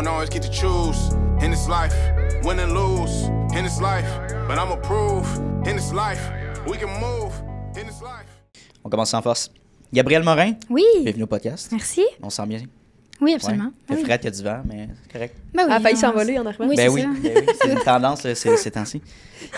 don't always get to choose in this life, win and lose in this life, but I'ma prove in this life, we can move in this life. On commence en force. Gabrielle Morin, Oui. bienvenue au podcast. Merci. On se sent bien. Oui, absolument. Ouais. Il y a Oui. fret, il y a du vent, mais c'est correct. Ben oui, Elle a failli on- s'envoler en arrivant. Oui, Ben c'est oui, ça. ben oui, c'est une tendance ces temps-ci.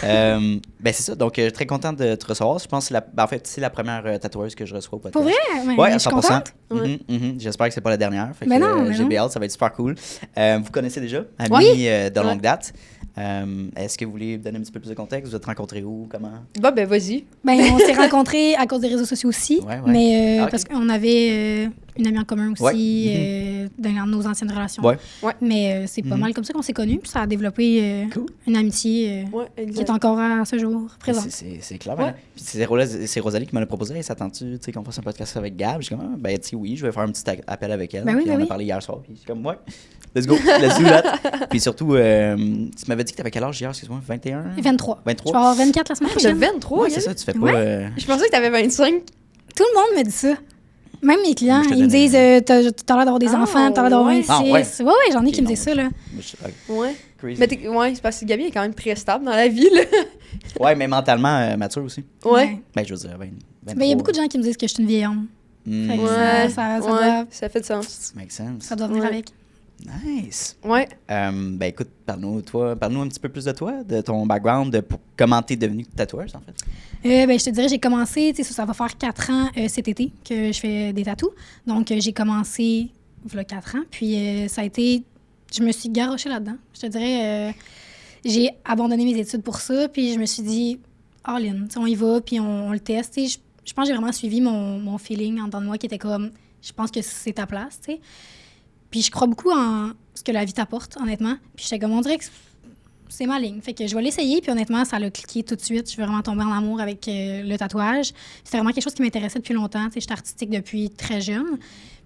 Ben c'est ça, donc très content de te recevoir. Je pense que en fait, c'est la première tatoueuse que je reçois au podcast. Pour vrai? Ouais, Oui, je à suis 100%. contente. Ouais. J'espère que c'est pas la dernière. Fait Mais que, non, mais j'ai non. bien hâte, ça va être super cool. Vous connaissez déjà, amis de longue date. Est-ce que vous voulez donner un petit peu plus de contexte? Vous êtes rencontrés où? Comment? Bah, ben, vas-y. Ben, on s'est rencontrés à cause des réseaux sociaux aussi, Ouais. mais Ah, ok. parce qu'on avait une amie en commun aussi dans nos anciennes relations. Ouais. Ouais. Mais c'est pas mal comme ça qu'on s'est connus, puis ça a développé Cool. une amitié Ouais, qui exact. est encore à ce jour présente. C'est clair. Ouais. Hein? Puis c'est Rosalie qui me l'a proposé. Elle s'attend-tu qu'on fasse un podcast avec Gab? Je suis comme, ben, tu sais, oui, je vais faire un petit appel avec elle. Ben oui, puis ben on a oui. parlé hier soir. Puis je suis comme, ouais, let's go, let's do that. Puis surtout, tu m'avais dit que tu avais quel âge hier, excuse-moi, 21? 23. 23? Je vais avoir 24 la semaine De prochaine. 23, Ouais, hein? c'est ça, tu fais Ouais. pas. Je pensais que t'avais 25. Tout le monde me dit ça. Même mes clients, Moi, je te ils me donnais- disent t'as l'air d'avoir des Ah, enfants, t'as l'air d'avoir un ouais. fils. Ah, ouais. Ouais, j'en ai Ok, qui me non, disent ça, là. Ouais. Crazy. Mais ouais, c'est parce que Gabi est quand même très stable dans la vie, là. Ouais, mais mentalement mature aussi. Ouais. Ben, je veux dire, 23. Ben, il y a beaucoup de gens qui me disent que je suis une vieille homme. Mm. Fait que Ouais. ça ouais. doit, Ça fait du sens. Makes sense. ça doit venir Ouais. avec. Nice. Ouais. Ben écoute, parle-nous un petit peu plus de toi, de ton background, de comment t'es devenue tatoueuse en fait. Ben, je te dirais, j'ai commencé, tu sais, ça va faire 4 ans cet été que je fais des tatous. Donc, j'ai commencé, voilà 4 ans. Puis, ça a été, je me suis garochée là-dedans. Je te dirais, j'ai abandonné mes études pour ça. Puis, je me suis dit, all in, tu sais, on y va, puis on le teste. Tu sais, je pense que j'ai vraiment suivi mon feeling en dedans de moi qui était comme, je pense que c'est ta place, tu sais. Puis, je crois beaucoup en ce que la vie t'apporte, honnêtement. Puis, j'étais comme, on dirait que c'est ma ligne. Fait que je vais l'essayer, puis honnêtement, ça l'a cliqué tout de suite. Je suis vraiment tombée en amour avec le tatouage. C'était vraiment quelque chose qui m'intéressait depuis longtemps. Tu sais, j'étais artistique depuis très jeune.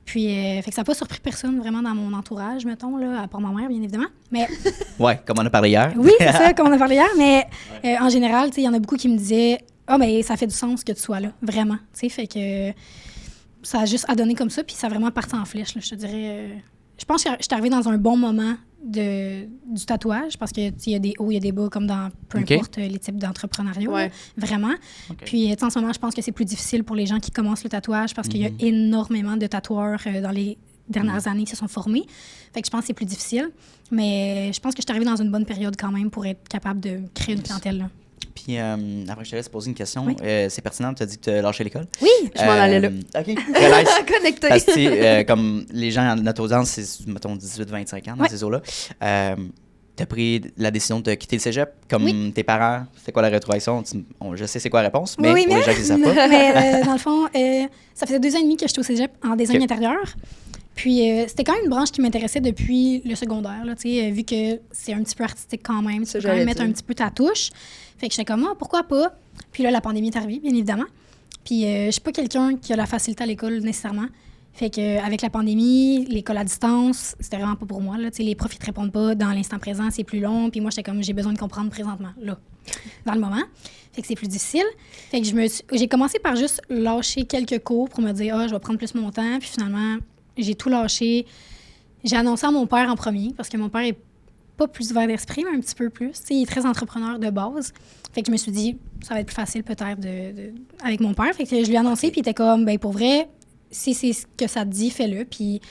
Puis, fait que ça n'a pas surpris personne vraiment dans mon entourage, mettons, là, à part ma mère, bien évidemment. Mais Ouais, comme on a parlé hier. oui, c'est ça, comme on a parlé hier. Mais en général, tu sais, il y en a beaucoup qui me disaient « Ah, mais ça fait du sens que tu sois là, vraiment. » Tu sais, fait que ça a juste adonné comme ça, puis ça a vraiment parti en flèche, là, je te dirais. Je pense que je suis arrivée dans un bon moment du tatouage, parce que tu sais, il y a des hauts, il y a des bas, comme dans peu OK. importe les types d'entrepreneuriat, Ouais. là, vraiment. OK. Puis, tu sais, en ce moment, je pense que c'est plus difficile pour les gens qui commencent le tatouage, parce qu'il y a énormément de tatoueurs dans les dernières années qui se sont formés. Fait que je pense que c'est plus difficile. Mais je pense que je suis arrivée dans une bonne période quand même pour être capable de créer une clientèle, là. Puis après, je te laisse poser une question. Oui. C'est pertinent, tu as dit que tu as lâché l'école. Oui! Je m'en allais là. OK. Très nice. Connecté. Parce que, tu sais, comme les gens en notre audience, c'est, mettons, 18-25 ans dans Ouais. ces eaux-là. Tu as pris la décision de quitter le cégep, comme Oui. tes parents. C'est quoi la rétroaction? Je sais c'est quoi la réponse, mais Oui, pour mais- les gens qui ne savent pas. Mais dans le fond, ça faisait 2 ans et demi que j'étais au cégep en design OK. intérieur. Puis c'était quand même une branche qui m'intéressait depuis le secondaire, là, tu sais, vu que c'est un petit peu artistique quand même. Tu Ça, peux quand même j'allais mettre dire. un petit peu ta touche. Fait que j'étais comme, ah, pourquoi pas? Puis là, la pandémie est arrivée, bien évidemment. Puis je suis pas quelqu'un qui a la facilité à l'école nécessairement. Fait que avec la pandémie, l'école à distance, c'était vraiment pas pour moi, là. Tu sais, les profs, ils te répondent pas dans l'instant présent, c'est plus long. Puis moi, j'étais comme, j'ai besoin de comprendre présentement, là, dans le moment. Fait que c'est plus difficile. Fait que j'ai commencé par juste lâcher quelques cours pour me dire, ah, je vais prendre plus mon temps. Puis finalement, j'ai tout lâché. J'ai annoncé à mon père en premier, parce que mon père est pas plus ouvert d'esprit, mais un petit peu plus. Tu sais, il est très entrepreneur de base. Fait que je me suis dit, ça va être plus facile peut-être avec mon père. Fait que je lui ai annoncé, puis il était comme, ben pour vrai, si c'est ce que ça te dit, fais-le. Puis, tu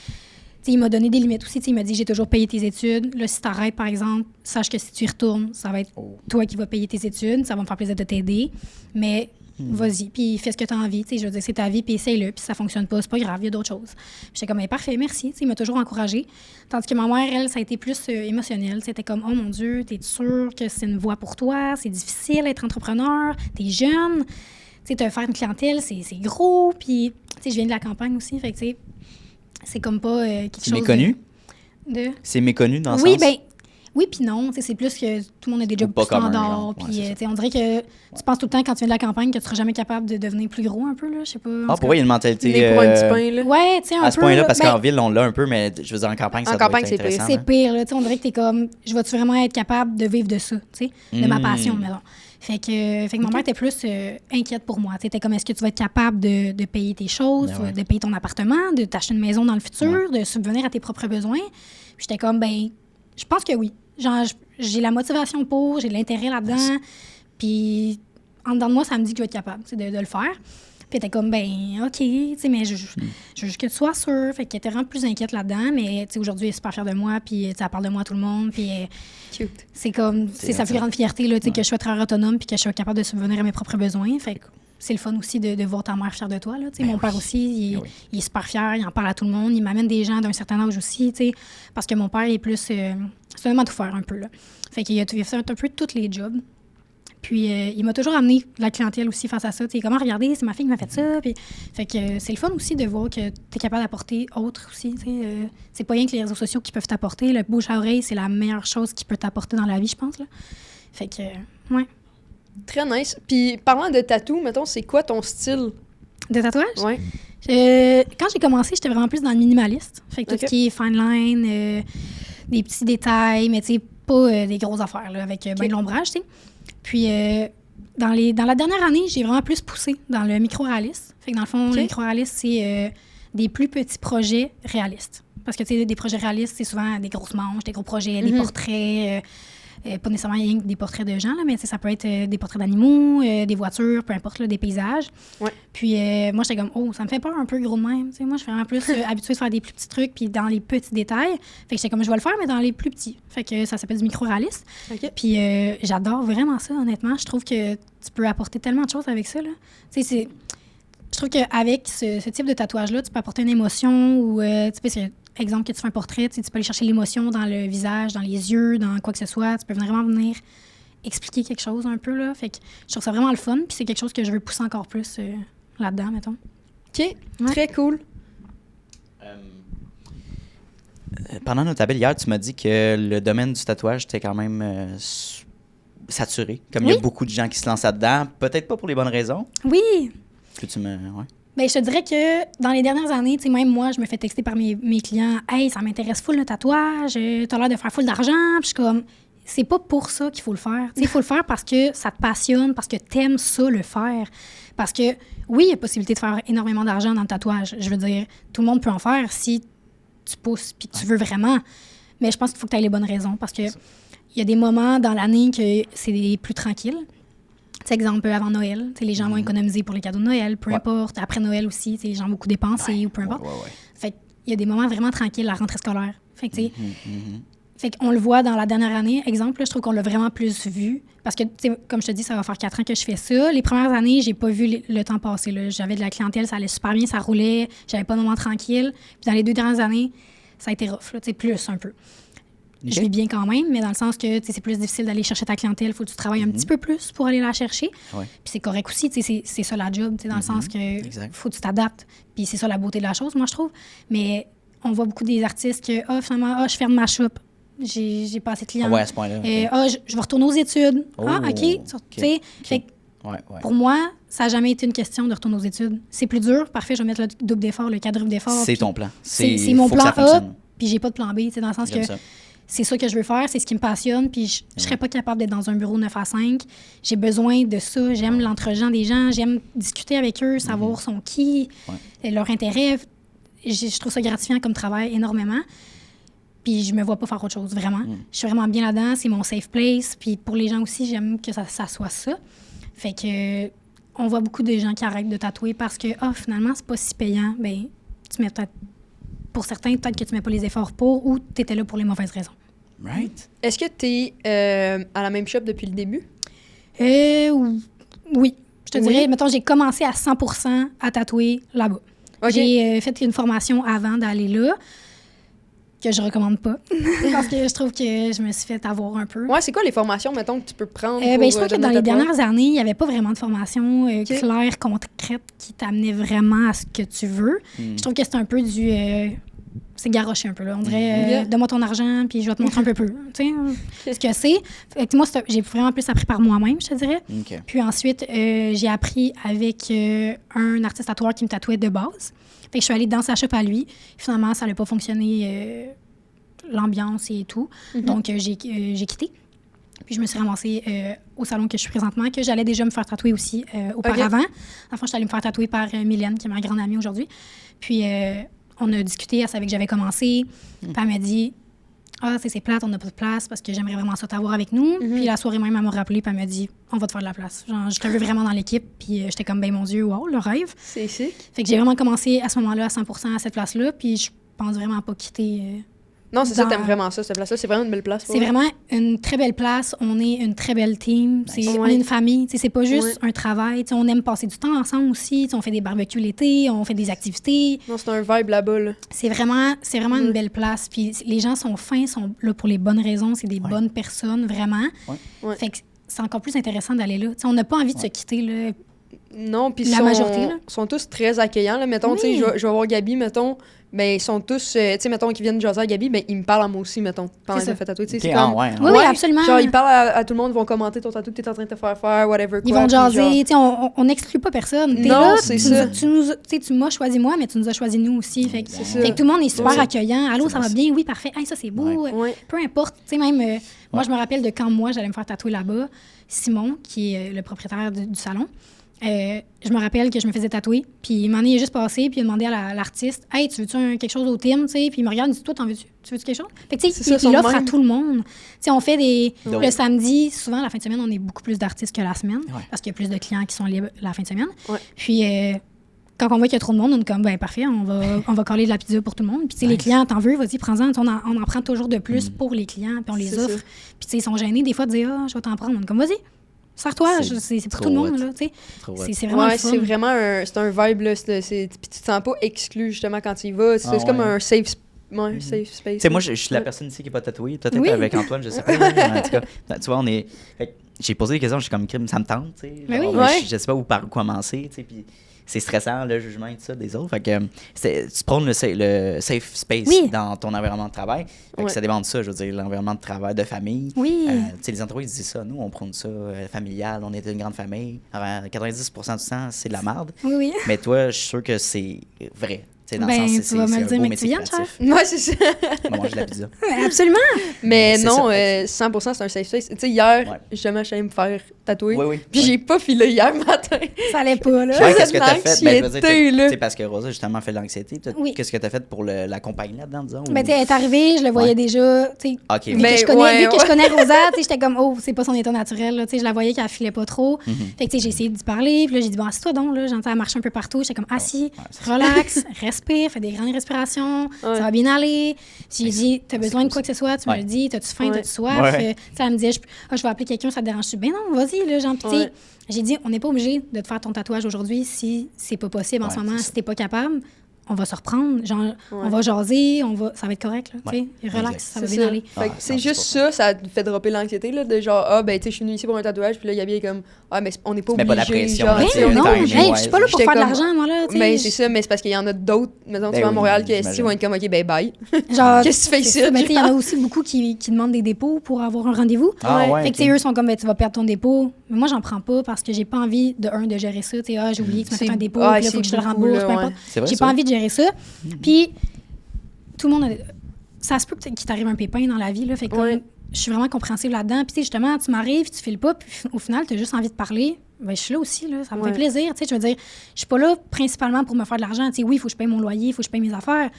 sais, il m'a donné des limites aussi. Tu sais, il m'a dit, j'ai toujours payé tes études. Là, si t'arrêtes, par exemple, sache que si tu y retournes, ça va être toi qui vas payer tes études. Ça va me faire plaisir de t'aider. Mais vas-y, puis fais ce que tu as envie. Tu sais, je veux dire, c'est ta vie, puis essaye-le. Puis si ça fonctionne pas, c'est pas grave, il y a d'autres choses. Puis j'étais comme, parfait, merci. Tu sais, il m'a toujours encouragée. Tandis que ma mère, elle, ça a été plus émotionnel. C'était comme, oh mon Dieu, t'es sûre que c'est une voie pour toi? C'est difficile d'être entrepreneur, t'es jeune. Tu sais, te faire une clientèle, c'est gros. Puis, tu sais, je viens de la campagne aussi. Fait que, tu sais, c'est comme pas quelque chose. C'est méconnu? de... C'est méconnu dans le Oui, sens? ben Oui, puis non. C'est plus que tout le monde a des Ou jobs pas plus commun, standards. genre. Ouais, Puis c'est ça. on dirait que tu penses tout le temps, quand tu viens de la campagne, que tu seras jamais capable de devenir plus gros un peu. Là. Je sais pas. en Ah, tout pour moi, il y a une mentalité. Né pour un petit pain, là. Ouais, tu sais, un peu. À ce point-là, là, parce ben, qu'en ville, on l'a un peu, mais je veux dire, en campagne, En ça doit campagne, être c'est pire. intéressant. c'est là. pire. Là. Tu sais, on dirait que t'es comme, je vais-tu vraiment être capable de vivre de ça, tu sais, de ma Mm. passion, mettons. Fait que ma mère était plus inquiète pour moi. Tu sais, comme, est-ce que tu vas être capable de payer tes choses, Ben ouais. de payer ton appartement, de t'acheter une maison dans le futur, de subvenir à tes propres besoins? Puis j'étais comme, ben, je pense que oui. Genre, j'ai la motivation pour, j'ai de l'intérêt là-dedans. Puis, en dedans de moi, ça me dit que je vais être capable, tu sais, de le faire. Puis elle était comme, ben, OK, tu sais, mais je veux juste que tu sois sûre. Fait qu'elle était vraiment plus inquiète là-dedans. Mais, tu sais, aujourd'hui, elle est super fière de moi. Puis, tu sais, elle parle de moi à tout le monde. Puis, Cute. c'est comme, c'est sa plus grande fierté, là, tu sais, que je sois très autonome puis que je sois capable de subvenir à mes propres besoins. Fait que c'est le fun aussi de voir ta mère fière de toi, là. Tu sais, mon père aussi, il est super fier. Il en parle à tout le monde. Il m'amène des gens d'un certain âge aussi, tu sais, parce que mon père, il est plus, c'est un homme à tout faire un peu, là. Fait qu'il a fait un peu tous les jobs. Puis, il m'a toujours amené la clientèle aussi face à ça. Tu sais, comment regarder, c'est ma fille qui m'a fait ça. Puis, fait que c'est le fun aussi de voir que tu es capable d'apporter autre aussi. Tu sais, c'est pas rien que les réseaux sociaux qui peuvent t'apporter. Le bouche à oreille, c'est la meilleure chose qui peut t'apporter dans la vie, je pense. Là. Fait que, ouais. Très nice. Puis, parlant de tatou, mettons, c'est quoi ton style? De tatouage? Ouais. Quand j'ai commencé, j'étais vraiment plus dans le minimaliste. Fait que tout Ok. ce qui est fine line, des petits détails, mais tu sais, pas des grosses affaires, là, avec ben de l'ombrage, tu sais. Puis, dans la dernière année, j'ai vraiment plus poussé dans le micro-réaliste. Fait que dans le fond, le micro-réaliste, c'est des plus petits projets réalistes. Parce que, tu sais, des projets réalistes, c'est souvent des grosses manches, des gros projets, des portraits, pas nécessairement rien que des portraits de gens, là, mais tu sais, ça peut être des portraits d'animaux, des voitures, peu importe, là, des paysages. Ouais. Puis, moi, j'étais comme, oh, ça me fait peur un peu gros de même. Tu sais, moi, je suis vraiment plus habituée de faire des plus petits trucs, puis dans les petits détails. Fait que j'étais comme, je vais le faire, mais dans les plus petits. Fait que ça s'appelle du micro-réaliste. OK. Puis j'adore vraiment ça, honnêtement. Je trouve que tu peux apporter tellement de choses avec ça, là. Tu sais, je trouve qu'avec ce type de tatouage-là, tu peux apporter une émotion ou, tu sais, exemple, que tu fais un portrait, tu sais, tu peux aller chercher l'émotion dans le visage, dans les yeux, dans quoi que ce soit. Tu peux vraiment venir expliquer quelque chose un peu, là. Fait que je trouve ça vraiment le fun, puis c'est quelque chose que je veux pousser encore plus là-dedans, mettons. OK. Très cool. Pendant notre appel hier, tu m'as dit que le domaine du tatouage était quand même saturé. Comme il y a Oui. beaucoup de gens qui se lancent là-dedans, peut-être pas pour les bonnes raisons. Oui! Peux-tu me. Ouais. Bien, je te dirais que dans les dernières années, tu sais, même moi, je me fais texter par mes clients « Hey, ça m'intéresse full le tatouage, t'as l'air de faire full d'argent. » Puis je suis comme, c'est pas pour ça qu'il faut le faire. Tu sais, il faut le faire parce que ça te passionne, parce que t'aimes ça le faire. Parce que, oui, il y a possibilité de faire énormément d'argent dans le tatouage. Je veux dire, tout le monde peut en faire si tu pousses puis que tu veux vraiment. Mais je pense qu'il faut que tu aies les bonnes raisons parce que il y a des moments dans l'année que c'est plus tranquille. Tu sais, exemple, avant Noël, tu sais, les gens vont économiser pour les cadeaux de Noël, peu importe. Après Noël aussi, tu sais, les gens vont beaucoup dépenser ou peu importe. Ouais. Fait qu'il y a des moments vraiment tranquilles, la rentrée scolaire. Fait que, tu sais, fait qu'on le voit dans la dernière année. Exemple, là, je trouve qu'on l'a vraiment plus vu. Parce que, tu sais, comme je te dis, ça va faire 4 ans que je fais ça. Les premières années, j'ai pas vu le temps passer, là. J'avais de la clientèle, ça allait super bien, ça roulait. J'avais pas de moment tranquille. Puis dans les 2 dernières années, ça a été rough, là, tu sais, plus un peu. Je vis bien quand même, mais dans le sens que c'est plus difficile d'aller chercher ta clientèle. Il faut que tu travailles un petit peu plus pour aller la chercher. Ouais. Puis c'est correct aussi, c'est ça la job, dans le sens que Exact. faut que tu t'adaptes. Puis c'est ça la beauté de la chose, moi, je trouve. Mais on voit beaucoup des artistes que, finalement, je ferme ma shop. J'ai pas assez de clients. Ah ouais, à ce point-là. Je vais retourner aux études. Oh, OK. Tu sais, fait que Ouais. pour moi, ça n'a jamais été une question de retourner aux études. C'est plus dur. Parfait, je vais mettre le double d'effort, le quadruple d'effort. C'est puis ton plan. C'est mon faut que plan ça A, fonctionne. puis j'ai pas de plan B, dans le sens J'aime que ça. c'est ça que je veux faire, c'est ce qui me passionne, puis je serais pas capable d'être dans un bureau 9 à 5. J'ai besoin de ça, j'aime l'entre-gens des gens, j'aime discuter avec eux, savoir sont qui, leur intérêt. Je trouve ça gratifiant comme travail énormément. Puis je me vois pas faire autre chose, vraiment. Je suis vraiment bien là-dedans, c'est mon safe place. Puis pour les gens aussi, j'aime que ça soit ça. Fait que on voit beaucoup de gens qui arrêtent de tatouer parce que, finalement, c'est pas si payant. Bien, tu mets peut-être... Pour certains, peut-être que tu mets pas les efforts pour ou tu étais là pour les mauvaises raisons. Right? Est-ce que tu es à la même shop depuis le début? Oui. Je te Oui? dirais, mettons, j'ai commencé à 100% à tatouer là-bas. OK. J'ai fait une formation avant d'aller là, que je recommande pas, parce que je trouve que je me suis fait avoir un peu. Ouais, c'est quoi les formations, mettons, que tu peux prendre Ben, pour je trouve que donner dans un les tatouage? dernières années, il n'y avait pas vraiment de formation claire, concrète, qui t'amenait vraiment à ce que tu veux. Je trouve que c'est un peu du c'est garoché un peu, là. On dirait, donne-moi ton argent, puis je vais te montrer un peu plus, tu sais, ce que c'est. Fait que moi, j'ai vraiment plus appris par moi-même, je te dirais. OK. Puis ensuite, j'ai appris avec un artiste tatoueur qui me tatouait de base. Fait que je suis allée dans sa shop à lui. Finalement, ça n'a pas fonctionné, l'ambiance et tout. Donc, j'ai quitté. Puis je me suis ramassée au salon que je suis présentement, que j'allais déjà me faire tatouer aussi auparavant. Enfin, je suis allée me faire tatouer par Mylène, qui est ma grande amie aujourd'hui. Puis on a discuté, elle savait que j'avais commencé. Puis elle m'a dit « Ah, c'est plate, on n'a pas de place parce que j'aimerais vraiment ça t'avoir avec nous. Puis la soirée même, elle m'a rappelé puis elle m'a dit « On va te faire de la place. » Genre, je te veux vraiment dans l'équipe. Puis j'étais comme « Ben mon Dieu, wow, le rêve. » C'est sick. Fait que j'ai vraiment commencé à ce moment-là à 100% à cette place-là. Puis je pense vraiment pas quitter... Non, c'est ça, t'aimes vraiment ça, cette place-là. C'est vraiment une belle place. C'est vraiment une très belle place. On est une très belle team. On est une famille. C'est pas juste un travail. T'sais, on aime passer du temps ensemble aussi. T'sais, on fait des barbecues l'été, on fait des activités. Non, c'est un vibe là-bas. Là. C'est vraiment une belle place. Puis les gens sont fins, sont là pour les bonnes raisons. C'est des bonnes personnes, vraiment. Fait que c'est encore plus intéressant d'aller là. T'sais, on n'a pas envie de se quitter, là. Non, puis la majorité, là. Sont tous très accueillants. Là. Mettons, tu sais, je vais voir Gabi, mettons. Ben, ils sont tous, tu sais, mettons, qui viennent jaser à Gabi, ben, ils me parlent à moi aussi, mettons, pendant que j'ai fait tatouer. C'est comme... Oui, absolument. Genre, ils parlent à tout le monde, ils vont commenter ton tatou que t'es en train de te faire, whatever. Ils vont jaser, tu sais, on n'exclut pas personne. T'es non, là, c'est ça. Tu m'as choisi moi, mais tu nous as choisi nous aussi. Fait que tout le monde est super accueillant. Allô, ça va bien? Oui, parfait. Hey, ça, c'est beau. Peu importe. Tu sais, même, moi, je me rappelle de quand moi, j'allais me faire tatouer là-bas, Simon, qui est le propriétaire du salon. Je me rappelle que je me faisais tatouer, puis il m'en est juste passé, puis il a demandé à l'artiste « Hey, tu veux-tu quelque chose au team? » Puis il me regarde, il dit « Toi, tu veux-tu quelque chose? » Fait que tu sais, il offre à tout le monde. T'sais, on fait le samedi, souvent, la fin de semaine, on est beaucoup plus d'artistes que la semaine, parce qu'il y a plus de clients qui sont libres la fin de semaine. Puis quand on voit qu'il y a trop de monde, on est comme « Ben parfait, on va coller de la pizza pour tout le monde. » Puis tu sais, les clients, t'en veux, vas-y, prends-en. On en prend toujours de plus pour les clients, puis on les offre. Puis tu sais, ils sont gênés des fois de dire « Ah, je vais t'en prendre. » On est comme « Vas-y. » Sors-toi, c'est pour tout le monde, là, tu sais. C'est vraiment le fun. C'est vraiment un vibe, là. Puis tu te sens pas exclu, justement, quand tu y vas. C'est comme un safe space. Tu sais, moi, je suis la personne ici qui n'est pas tatouée. Peut-être avec Antoine, je sais pas. En tout cas, tu vois, on est... J'ai posé des questions, je suis comme, ça me tente, tu sais. Je sais pas où par où commencer, tu sais, puis... C'est stressant, le jugement et tout ça des autres. Fait que tu prônes le safe space dans ton environnement de travail. Fait que ça dépend de ça, je veux dire, l'environnement de travail, de famille. Oui. Tu sais, les entreprises disent ça. Nous, on prône ça, familial, on est une grande famille. Alors, 90% du temps, c'est de la merde. Oui. Mais toi, je suis sûr que c'est vrai. T'sais, dans le sens, tu vas me le dire, mais tu viens, chef? Ouais, c'est ça. On va manger de la pizza. Absolument. Mais non, 100% c'est un safe space. Tu sais, hier, justement, je suis allée me faire tatouer. Puis j'ai pas filé hier matin. Ça allait pas, là. Qu'est-ce que t'as fait? Ben, je veux dire, là. parce que Rosa, justement, fait de l'anxiété. Qu'est-ce que t'as fait pour l'accompagner là-dedans, disons? Ben, elle est arrivée, je le voyais déjà. Vu que je connais Rosa, j'étais comme, oh, c'est pas son état naturel. Là, je la voyais qu'elle filait pas trop. Fait que j'ai essayé d'y parler. Puis là, j'ai dit, bon, assis-toi donc. J'entends elle marcher un peu partout. J'étais comme, assis, relax, respire, fais des grandes respirations, ça va bien aller. J'ai dit, t'as besoin de quoi que ce soit, tu me le dis, t'as-tu faim, t'as-tu soif? Elle me disait, je vais appeler quelqu'un, ça te dérange-tu? Ben non, vas-y, là, genre, pitié. J'ai dit, on n'est pas obligé de te faire ton tatouage aujourd'hui si c'est pas possible en ce moment, si t'es pas capable. On va se reprendre, genre, on va jaser, ça va être correct, là, tu sais, relax, ça va bien aller. Fait que c'est juste ça te fait dropper l'anxiété, là, de genre, ben, tu sais, je suis venue ici pour un tatouage, puis là, Gabi est comme, mais on n'est pas obligé. Mais pas la pression, genre, non, je suis pas là pour faire de l'argent, moi, là, tu sais. Mais c'est ça, mais c'est parce qu'il y en a d'autres, mettons, tu vas à Montréal, qui vont être comme, OK, ben, bye. Genre, qu'est-ce que tu fais ici? Mais tu sais, il y en a aussi beaucoup qui demandent des dépôts pour avoir un rendez-vous. Fait que, eux sont comme, tu vas perdre ton dépôt. Mais moi, j'en prends pas parce que j'ai pas envie, de gérer ça. Tu sais, j'ai oublié que tu m'as fait un dépôt, puis là, faut que je te le rembourse, peu importe. J'ai pas envie de gérer ça. Puis, tout le monde ça se peut qu'il t'arrive un pépin dans la vie, là. Fait que je suis vraiment compréhensive là-dedans. Puis, tu sais, justement, tu m'arrives, tu files pas, puis au final, tu as juste envie de parler. Ben, je suis là aussi, là. Ça me fait plaisir. Tu sais, je veux dire, je suis pas là principalement pour me faire de l'argent. Tu sais, oui, il faut que je paye mon loyer, il faut que je paye mes affaires.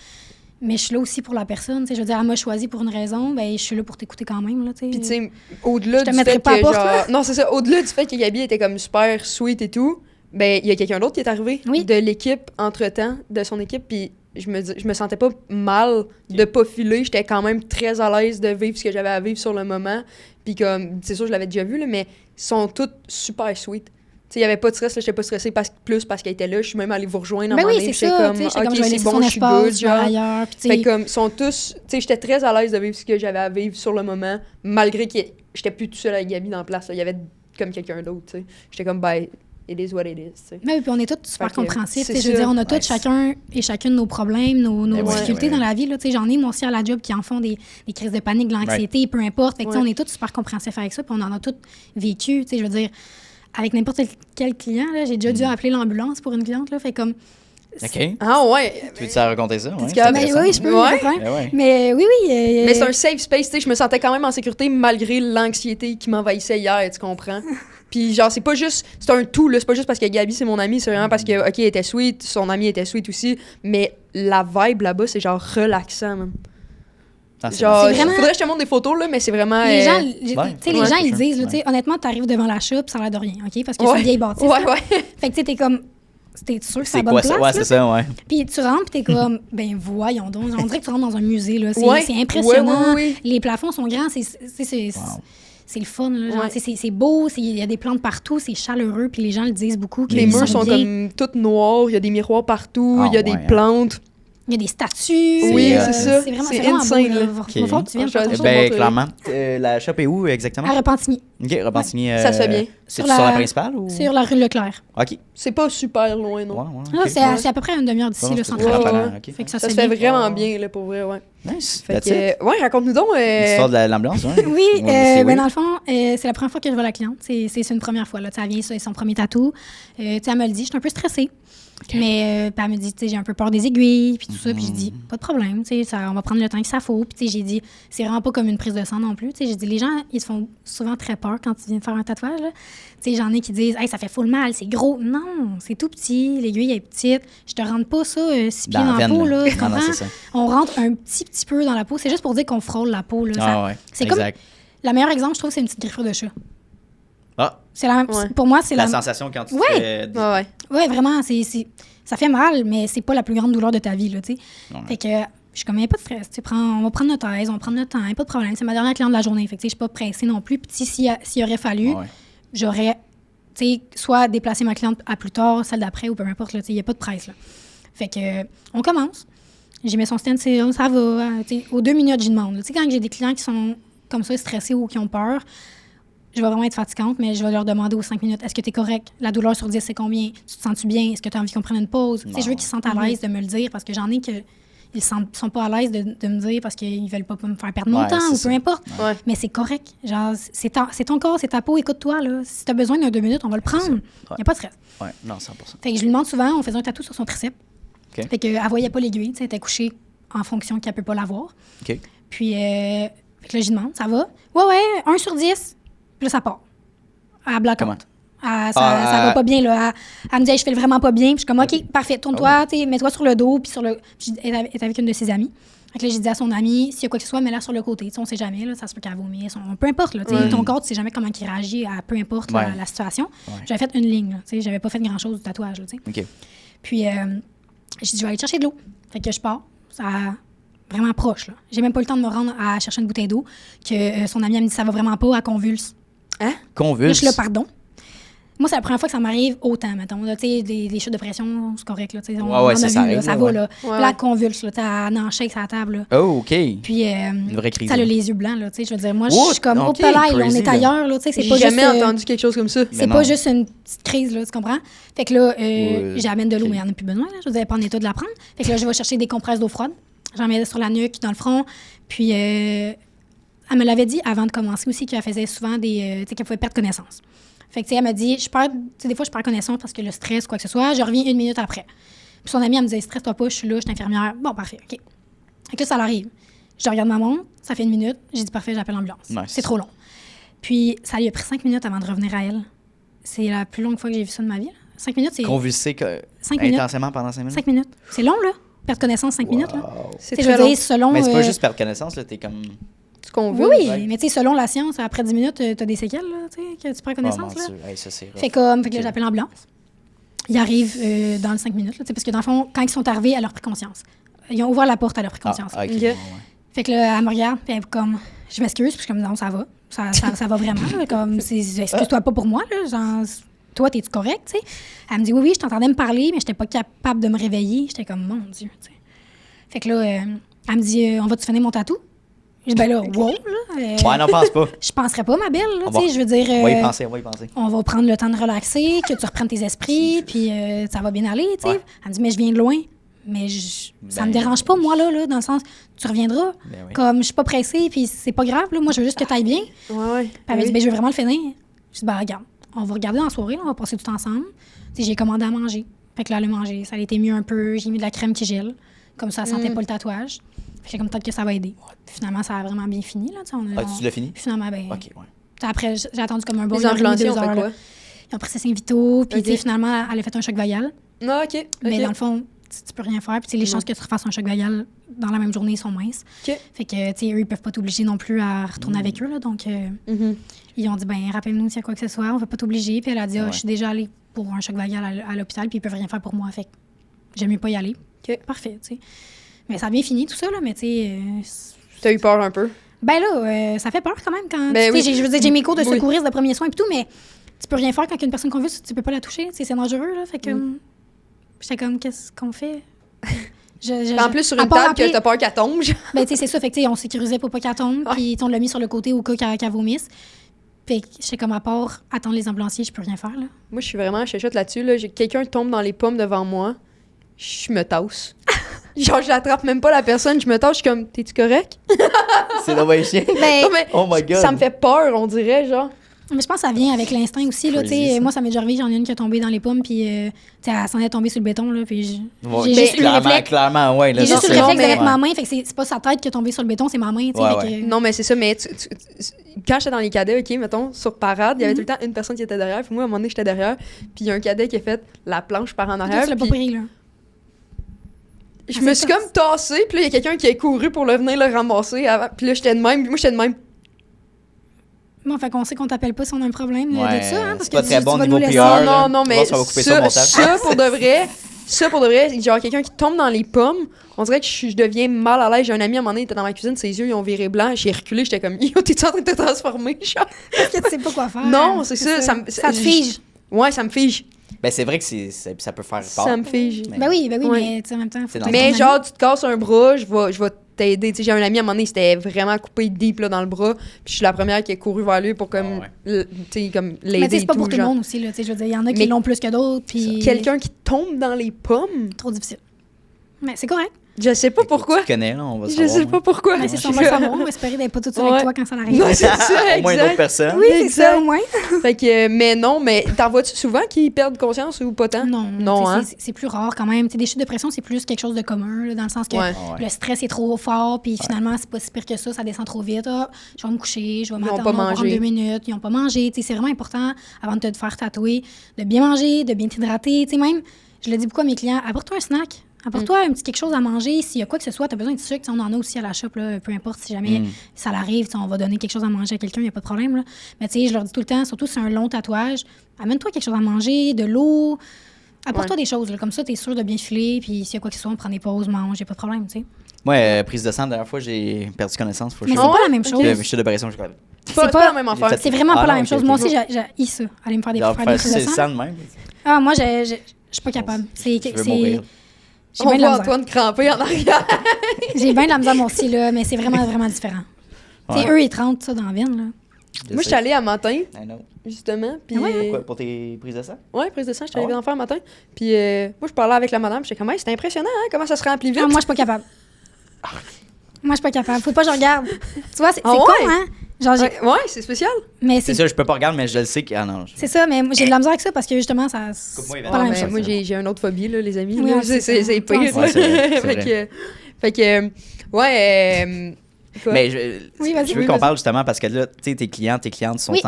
Mais je suis là aussi pour la personne. Tu sais, je veux dire, elle m'a choisi pour une raison. Ben, je suis là pour t'écouter quand même, là, tu sais. Puis, tu sais, au-delà du fait que, genre... Non, c'est ça. Au-delà du fait que Gabi était comme super sweet et tout, ben, il y a quelqu'un d'autre qui est arrivé de l'équipe, entre-temps, de son équipe, puis je me sentais pas mal de pas filer. J'étais quand même très à l'aise de vivre ce que j'avais à vivre sur le moment. Puis comme, c'est sûr, je l'avais déjà vu, là, mais ils sont toutes super sweet. Il n'y avait pas de stress, j'étais pas stressée parce qu'elle était là. Je suis même allée vous rejoindre à un moment donné. C'est ça, comme, OK, c'est bon, je suis good, genre. Ailleurs, fait comme, ils sont tous... Tu sais, j'étais très à l'aise de vivre ce que j'avais à vivre sur le moment, malgré que j'étais plus tout seul avec Gabi dans la place. Il y avait comme quelqu'un d'autre, tu sais. J'étais comme, ben, it is what it is. T'sais. Oui, puis on est tous super compréhensifs. Je veux dire, on a tous chacun et chacune nos problèmes, nos difficultés dans la vie. Là, j'en ai, moi aussi, à la job, qui en font des crises de panique, de l'anxiété, peu importe. Fait que, on est tous super compréhensifs avec ça, puis on en a tous vécu. Je veux dire, avec n'importe quel client, là, j'ai déjà dû appeler l'ambulance pour une cliente. Là, fait comme... OK. Ah ouais. Tu veux-tu raconter ça? Oui, je peux. Ouais. Mais oui. Mais c'est un safe space, tu sais. Je me sentais quand même en sécurité malgré l'anxiété qui m'envahissait hier, tu comprends? Puis genre, c'est pas juste... C'est un tout, là. C'est pas juste parce que Gabi, c'est mon amie. C'est vraiment parce que, OK, elle était sweet. Son amie était sweet aussi. Mais la vibe là-bas, c'est genre relaxant, même. Ah, genre, vraiment... faudrait que je te montre des photos, là, mais c'est vraiment... Les gens, les gens ils disent, là, honnêtement, t'arrives devant la shop, ça a l'air de rien, OK? Parce que c'est une vieille bâtisse. Fait que tu sais, t'es comme... T'es sûr que c'est la bonne place? Ouais, c'est ça, ouais. Puis tu rentres, puis t'es comme, ben voyons donc. On dirait que tu rentres dans un musée, là. C'est impressionnant. Les plafonds sont grands. C'est le fun, là. Genre, c'est beau, il y a des plantes partout, c'est chaleureux, puis les gens le disent beaucoup. Les murs sont comme toutes noirs, il y a des miroirs partout, il y a des plantes. Il y a des statues. Oui, c'est ça. C'est vraiment insane, beau. Okay. Faut que tu viennes Ben, clairement. La shop est où exactement? À Repentigny. OK, Repentigny. Ça se fait bien. C'est sur la principale ou? Sur la rue Leclerc. OK. C'est pas super loin, non? Okay. C'est à peu près une demi-heure d'ici, le centre. Fait que ça se fait vraiment bien, là, pour vrai, ouais. Nice. Fait que, raconte-nous donc. L'histoire de l'ambulance, ouais. Oui, ben dans le fond, c'est la première fois que je vois la cliente. C'est une première fois, là. Elle vient, c'est son premier tatou. Elle me le dit, je suis un peu stressée. Okay. Mais elle me dit, tu sais, j'ai un peu peur des aiguilles, puis tout ça. Puis j'ai dit, pas de problème, tu sais, on va prendre le temps que ça faut. Puis tu sais, j'ai dit, c'est vraiment pas comme une prise de sang non plus. Tu sais, j'ai dit, les gens, ils se font souvent très peur quand ils viennent faire un tatouage. Tu sais, j'en ai qui disent, hey, ça fait full mal, c'est gros. Non, c'est tout petit, l'aiguille est petite. Je te rentre pas ça 6 pieds dans la peau, là. Tu comprends? On rentre un petit peu dans la peau. C'est juste pour dire qu'on frôle la peau, là. C'est comme, le meilleur exemple, je trouve, c'est une petite griffure de chat. Ah. C'est pour moi, c'est la sensation quand tu fais... Ouais, vraiment, ça fait mal, mais c'est pas la plus grande douleur de ta vie, là, tu sais. Fait que je suis comme, il n'y a pas de stress, on va prendre notre aise, on va prendre notre temps, pas de problème. C'est ma dernière cliente de la journée, fait que je suis pas pressée non plus. Puis s'il aurait fallu, j'aurais, tu sais, soit déplacé ma cliente à plus tard, celle d'après, ou peu importe, là, tu sais, il n'y a pas de presse, là. Fait que, on commence. J'ai mis son stencil, ça va, tu sais, aux 2 minutes, j'y demande. Tu sais, quand j'ai des clients qui sont comme ça, stressés ou qui ont peur, je vais vraiment être fatigante, mais je vais leur demander aux 5 minutes, est-ce que tu es correct? La douleur sur 10, c'est combien? Tu te sens-tu bien? Est-ce que tu as envie qu'on prenne une pause? Je veux qu'ils se sentent à l'aise de me le dire parce que j'en ai qui ils sont pas à l'aise de me dire parce qu'ils veulent pas me faire perdre mon temps ou peu importe. Mais c'est correct. Genre, c'est ton corps, c'est ta peau, écoute-toi. Là. Si tu as besoin d'un 2 minutes, on va le prendre. Il n'y a pas de stress. Ouais, non, 100%. Fait que je lui demande souvent, on faisait un tatou sur son triceps. Okay. Fait qu'elle voyait pas l'aiguille, elle était couchée en fonction qu'elle peut pas la voir. Okay. Puis, fait que là, je lui demande, ça va? Ouais, 1 sur 10. Puis là, ça part. À blackout. Ça va pas bien, là. Elle me dit, hey, je fais vraiment pas bien. Puis je suis comme, OK, parfait, tourne-toi, mets-toi sur le dos. Puis elle est avec une de ses amies. Fait que là, j'ai dit à son amie, s'il y a quoi que ce soit, mets-la sur le côté. T'sais, on sait jamais, là, ça se peut qu'elle vomisse. Peu importe, là. Ton corps, tu sais jamais comment il réagit à peu importe la situation. J'avais fait une ligne, là. J'avais pas fait grand-chose du tatouage, là, OK. Puis, j'ai dit, je vais aller chercher de l'eau. Fait que je pars. Ça vraiment proche, là. J'ai même pas eu le temps de me rendre à chercher une bouteille d'eau. Que son amie, elle me dit, ça va vraiment pas, elle convulse. Hein? Convulse? Là, je suis là, pardon. Moi, c'est la première fois que ça m'arrive autant, mettons. Tu sais, des chutes de pression, c'est correct, là. Ça arrive, ça va, là. Là, elle convulse, là. Elle en shake sur la table, là. Oh, OK. Puis, une vraie crise. ça a les yeux blancs, là. Tu sais, je veux dire, moi, je suis comme, au palais, on est ailleurs, là. Tu sais, c'est pas juste... J'ai jamais juste, entendu quelque chose comme ça. C'est pas juste une petite crise, là, tu comprends? Fait que là, j'amène de l'eau, mais il n'y en a plus besoin, là. Je veux dire, pas en état de la prendre. Fait que là, je vais chercher des compresses d'eau froide. J'en mets sur la nuque, dans le front. Puis, elle me l'avait dit avant de commencer aussi qu'elle faisait souvent des... tu sais, qu'elle pouvait perdre connaissance. Fait que, tu sais, elle m'a dit, des fois, je perds connaissance parce que le stress, quoi que ce soit, je reviens 1 minute après. Puis son amie, elle me disait, stresse-toi pas, je suis là, je suis infirmière. Bon, parfait, OK. Fait que là, ça l'arrive. Je regarde ma montre, ça fait 1 minute. J'ai dit, parfait, j'appelle l'ambulance. Nice. C'est trop long. Puis, ça lui a pris 5 minutes avant de revenir à elle. C'est la plus longue fois que j'ai vu ça de ma vie. 5 minutes, c'est... Convulser intensément pendant 5 minutes? 5 minutes. C'est long, là. Perdre connaissance 5 minutes, là. C'est très long. Selon... Mais c'est pas juste perdre connaissance, là, t'es comme... Oui, mais tu sais, selon la science, après 10 minutes, t'as des séquelles, là, tu sais, que tu prends connaissance, là. Ça, c'est fait que là, j'appelle l'ambulance. Ils arrivent dans les 5 minutes, là, parce que dans le fond, quand ils sont arrivés, elle a pris conscience. Ils ont ouvert la porte, elle a pris conscience. Fait que là, elle me regarde, puis elle est comme, je m'excuse, puis je suis comme, non, ça va. Ça va vraiment, là, comme, excuse-toi pas pour moi, là, genre, toi, t'es-tu correct, tu sais? Elle me dit, oui, je t'entendais me parler, mais j'étais pas capable de me réveiller. J'étais comme, mon Dieu, tu sais. Fait que là, elle me dit, on va-tu finir mon tatou? Je dis, ben là, wow, là. Ouais, non, pense pas. Je penserais pas, ma belle, là, tu sais, je veux dire... On va y penser. On va prendre le temps de relaxer, que tu reprennes tes esprits, puis ça va bien aller, tu sais. Ouais. Elle me dit, mais je viens de loin. Mais ça me dérange pas, moi, là, dans le sens, tu reviendras. Oui. Comme je suis pas pressée, puis c'est pas grave, là. Moi, je veux juste que tu ailles bien. Ouais. Puis elle m'a dit, ben, je veux vraiment le finir. Je dis, ben, regarde, on va regarder dans la soirée, là, on va passer tout ensemble. Tu sais, j'ai commandé à manger. Fait que là, elle a mangé. Ça a été mieux un peu. J'ai mis de la crème qui gèle. Comme ça, elle sentait pas le tatouage. Fait que comme peut-être que ça va aider. Puis finalement, ça a vraiment bien fini, là. tu l'as fini? Finalement, ben. OK, ouais. Après, j'ai attendu comme un bon Les ambulanciers ont fait heures. quoi? Ils ont pris ses Vito, puis tu sais, finalement, elle a fait un choc vagal. Non, OK. Mais dans le fond, tu peux rien faire. Puis tu sais, les chances que tu refasses un choc vagal dans la même journée sont minces. OK. Fait que, tu sais, eux, ils peuvent pas t'obliger non plus à retourner avec eux, là. Donc, ils ont dit, ben, rappelle-nous s'il y a quoi que ce soit, on va pas t'obliger. Puis elle a dit, je suis déjà allée pour un choc vagal à l'hôpital, puis ils peuvent rien faire pour moi. Fait que j'aime mieux pas y aller. OK. Parfait, tu sais. Mais ça a bien fini, tout ça, là. Mais tu sais. T'as eu peur un peu? Ben là, ça fait peur quand même quand. Ben oui. Je veux dire, j'ai mes cours de secourisme, de premiers soins et tout, mais tu peux rien faire quand il y a une personne convulse, tu peux pas la toucher. C'est dangereux, là. Fait que. J'étais comme, qu'est-ce qu'on fait? En plus, sur une table, que t'as peur qu'elle tombe. Ben, tu sais, c'est ça. Fait que, tu sais, on sécurisait pour pas qu'elle tombe, puis on l'a mis sur le côté au cas qu'elle vomisse. Fait que j'étais comme, à part attendre les ambulanciers, je peux rien faire, là. Moi, je suis vraiment chéchotte là-dessus. Là. Quelqu'un tombe dans les pommes devant moi, je me tasse. Genre, je l'attrape même pas la personne, je me tasse, je suis comme, t'es-tu correct? C'est dommage chien. Ben, non, mais oh my God. Ça me fait peur, on dirait, genre. Mais je pense que ça vient avec l'instinct aussi, là, tu sais. Moi, ça m'est déjà arrivé, j'en ai une qui est tombée dans les pommes, puis, tu sais, elle s'en est tombée sur le béton, là, puis j'ai juste eu le réflexe. Clairement, ouais. Là, J'ai juste eu le non, réflexe mais- avec ma main, fait que c'est pas sa tête qui est tombée sur le béton, c'est ma main, tu sais. Ouais, fait que- Non, mais c'est ça, mais quand j'étais dans les cadets, OK, mettons, sur parade, il y avait tout le temps une personne qui était derrière, puis moi, à un moment donné, j'étais derrière, puis il y a un cadet qui a fait la planche par en Toi, arrière. tu l'as pas puis pris, là. je me suis comme tassée, puis là, il y a quelqu'un qui a couru pour venir le ramasser avant, puis là, j'étais de même, puis moi, j'étais de même. Bon, fait qu'on sait qu'on t'appelle pas si on a un problème de Ouais, ça, hein, parce c'est que pas très bon tu vas niveau nous laisser. PR. Non, Tu mais vois, ça va couper ça au montage. ça, pour de vrai, genre quelqu'un qui tombe dans les pommes, on dirait que je deviens mal à l'aise. J'ai un ami, à un moment donné, il était dans ma cuisine, ses yeux, ils ont viré blanc, j'ai reculé, j'étais comme, yo, t'es-tu en train de te transformer, genre? Parce que tu sais pas quoi faire. Non, c'est ça, Ça te fige. Ouais, ça me fige. Ben, c'est vrai que ça peut faire peur. Ça me fige. Mais- Ben oui, Ouais. mais tu sais, en même temps, faut C'est pas normal. Mais être genre, tu te casses un bras, je vais t'aider. Tu sais, j'ai un ami, à un moment donné, c'était vraiment coupé deep là, dans le bras, puis je suis la première qui a couru vers lui pour comme, tu sais, comme l'aider. mais tu sais, c'est pas et pour tout le genre. monde aussi, là. Tu sais, je veux dire, il y en a qui Mais- l'ont plus que d'autres, puis... Quelqu'un qui tombe dans les pommes, Trop difficile. Mais c'est correct. je sais pas pourquoi. Tu connais, là, on va Je savoir. sais pas pourquoi. Mais c'est ça, on va le savoir. On va espérer d'être pas tout seul Ouais. avec toi quand ça arrive. Ouais, c'est ça, Au moins une exact. autre personne. Oui, c'est Exact. ça, au moins. Fait que, mais non, mais t'en vois-tu souvent qui perdent conscience ou pas tant? Non, Non, tu sais, hein? c'est plus rare quand même. Tu sais, des chutes de pression, c'est plus quelque chose de commun, là, dans le sens que Ouais. Ouais. le stress est trop fort, puis finalement, c'est pas si pire que ça descend trop vite. Ah, je vais me coucher, je vais Ils ont m'attendre, pas on va mangé. prendre 2 minutes, ils ont pas mangé. Tu sais, c'est vraiment important, avant de te faire tatouer, de bien manger, de bien t'hydrater. Tu sais, même, je le dis beaucoup à mes clients, apporte-toi un snack. Apporte-toi un petit quelque chose à manger. S'il y a quoi que ce soit, tu as besoin de sucre. On en a aussi à la shop, là, peu importe si jamais ça l'arrive, on va donner quelque chose à manger à quelqu'un, il n'y a pas de problème. Là. Mais tu sais, je leur dis tout le temps, surtout si c'est un long tatouage, amène-toi quelque chose à manger, de l'eau. Apporte-toi des choses. Là, comme ça, tu es sûr de bien filer. Puis s'il y a quoi que ce soit, on prend des pauses, mange, il n'y a pas de problème. Tu sais. Moi, prise de sang, la dernière fois, j'ai perdu connaissance. Faut que Mais je c'est fasse. pas la même chose. Je suis de pression, je suis C'est pas la même affaire. fait- C'est vraiment Ah pas la non, même ok, chose. ok. Moi aussi, j'ai ça. Aller me faire des Genre, prises de c'est sang. ça de même. Ah, moi, je suis pas capable. Je veux mourir. J'ai On bien de la voit misère. Antoine cramper en arrière. J'ai bien de la misère, moi aussi, là, mais c'est vraiment, vraiment différent. Tu sais, Ouais. eux, ils trempent ça dans la veine, là. Moi, je suis allée à matin, I know. justement. Puis, Quoi, pour tes prises de sang? ouais, prise de sang, j'étais Ah allée ouais? en faire un matin. Puis, moi, je parlais avec la madame, j'étais comme, hey, c'est impressionnant, hein, comment ça se remplit vite. Ah, moi, je suis pas capable. Moi, je suis pas capable. Faut pas que je regarde. Tu vois, c'est Ah con, ouais? hein? Genre, Ouais, c'est spécial. mais C'est c'est ça, je peux pas regarder, mais je le sais que. Ah non. c'est ça, mais moi, j'ai de la misère avec ça parce que justement, ça. Coupe-moi, C'est Yvan. pas la même Ouais, chose. moi, j'ai une autre phobie, là, les amis. Oui, là. on sait C'est ça. pire. Ouais, là. c'est vrai, c'est fait que, ouais. Quoi? Mais Oui, vas-y. je veux Oui, qu'on vas-y. parle justement parce que là, tu sais, tes clientes sont Oui.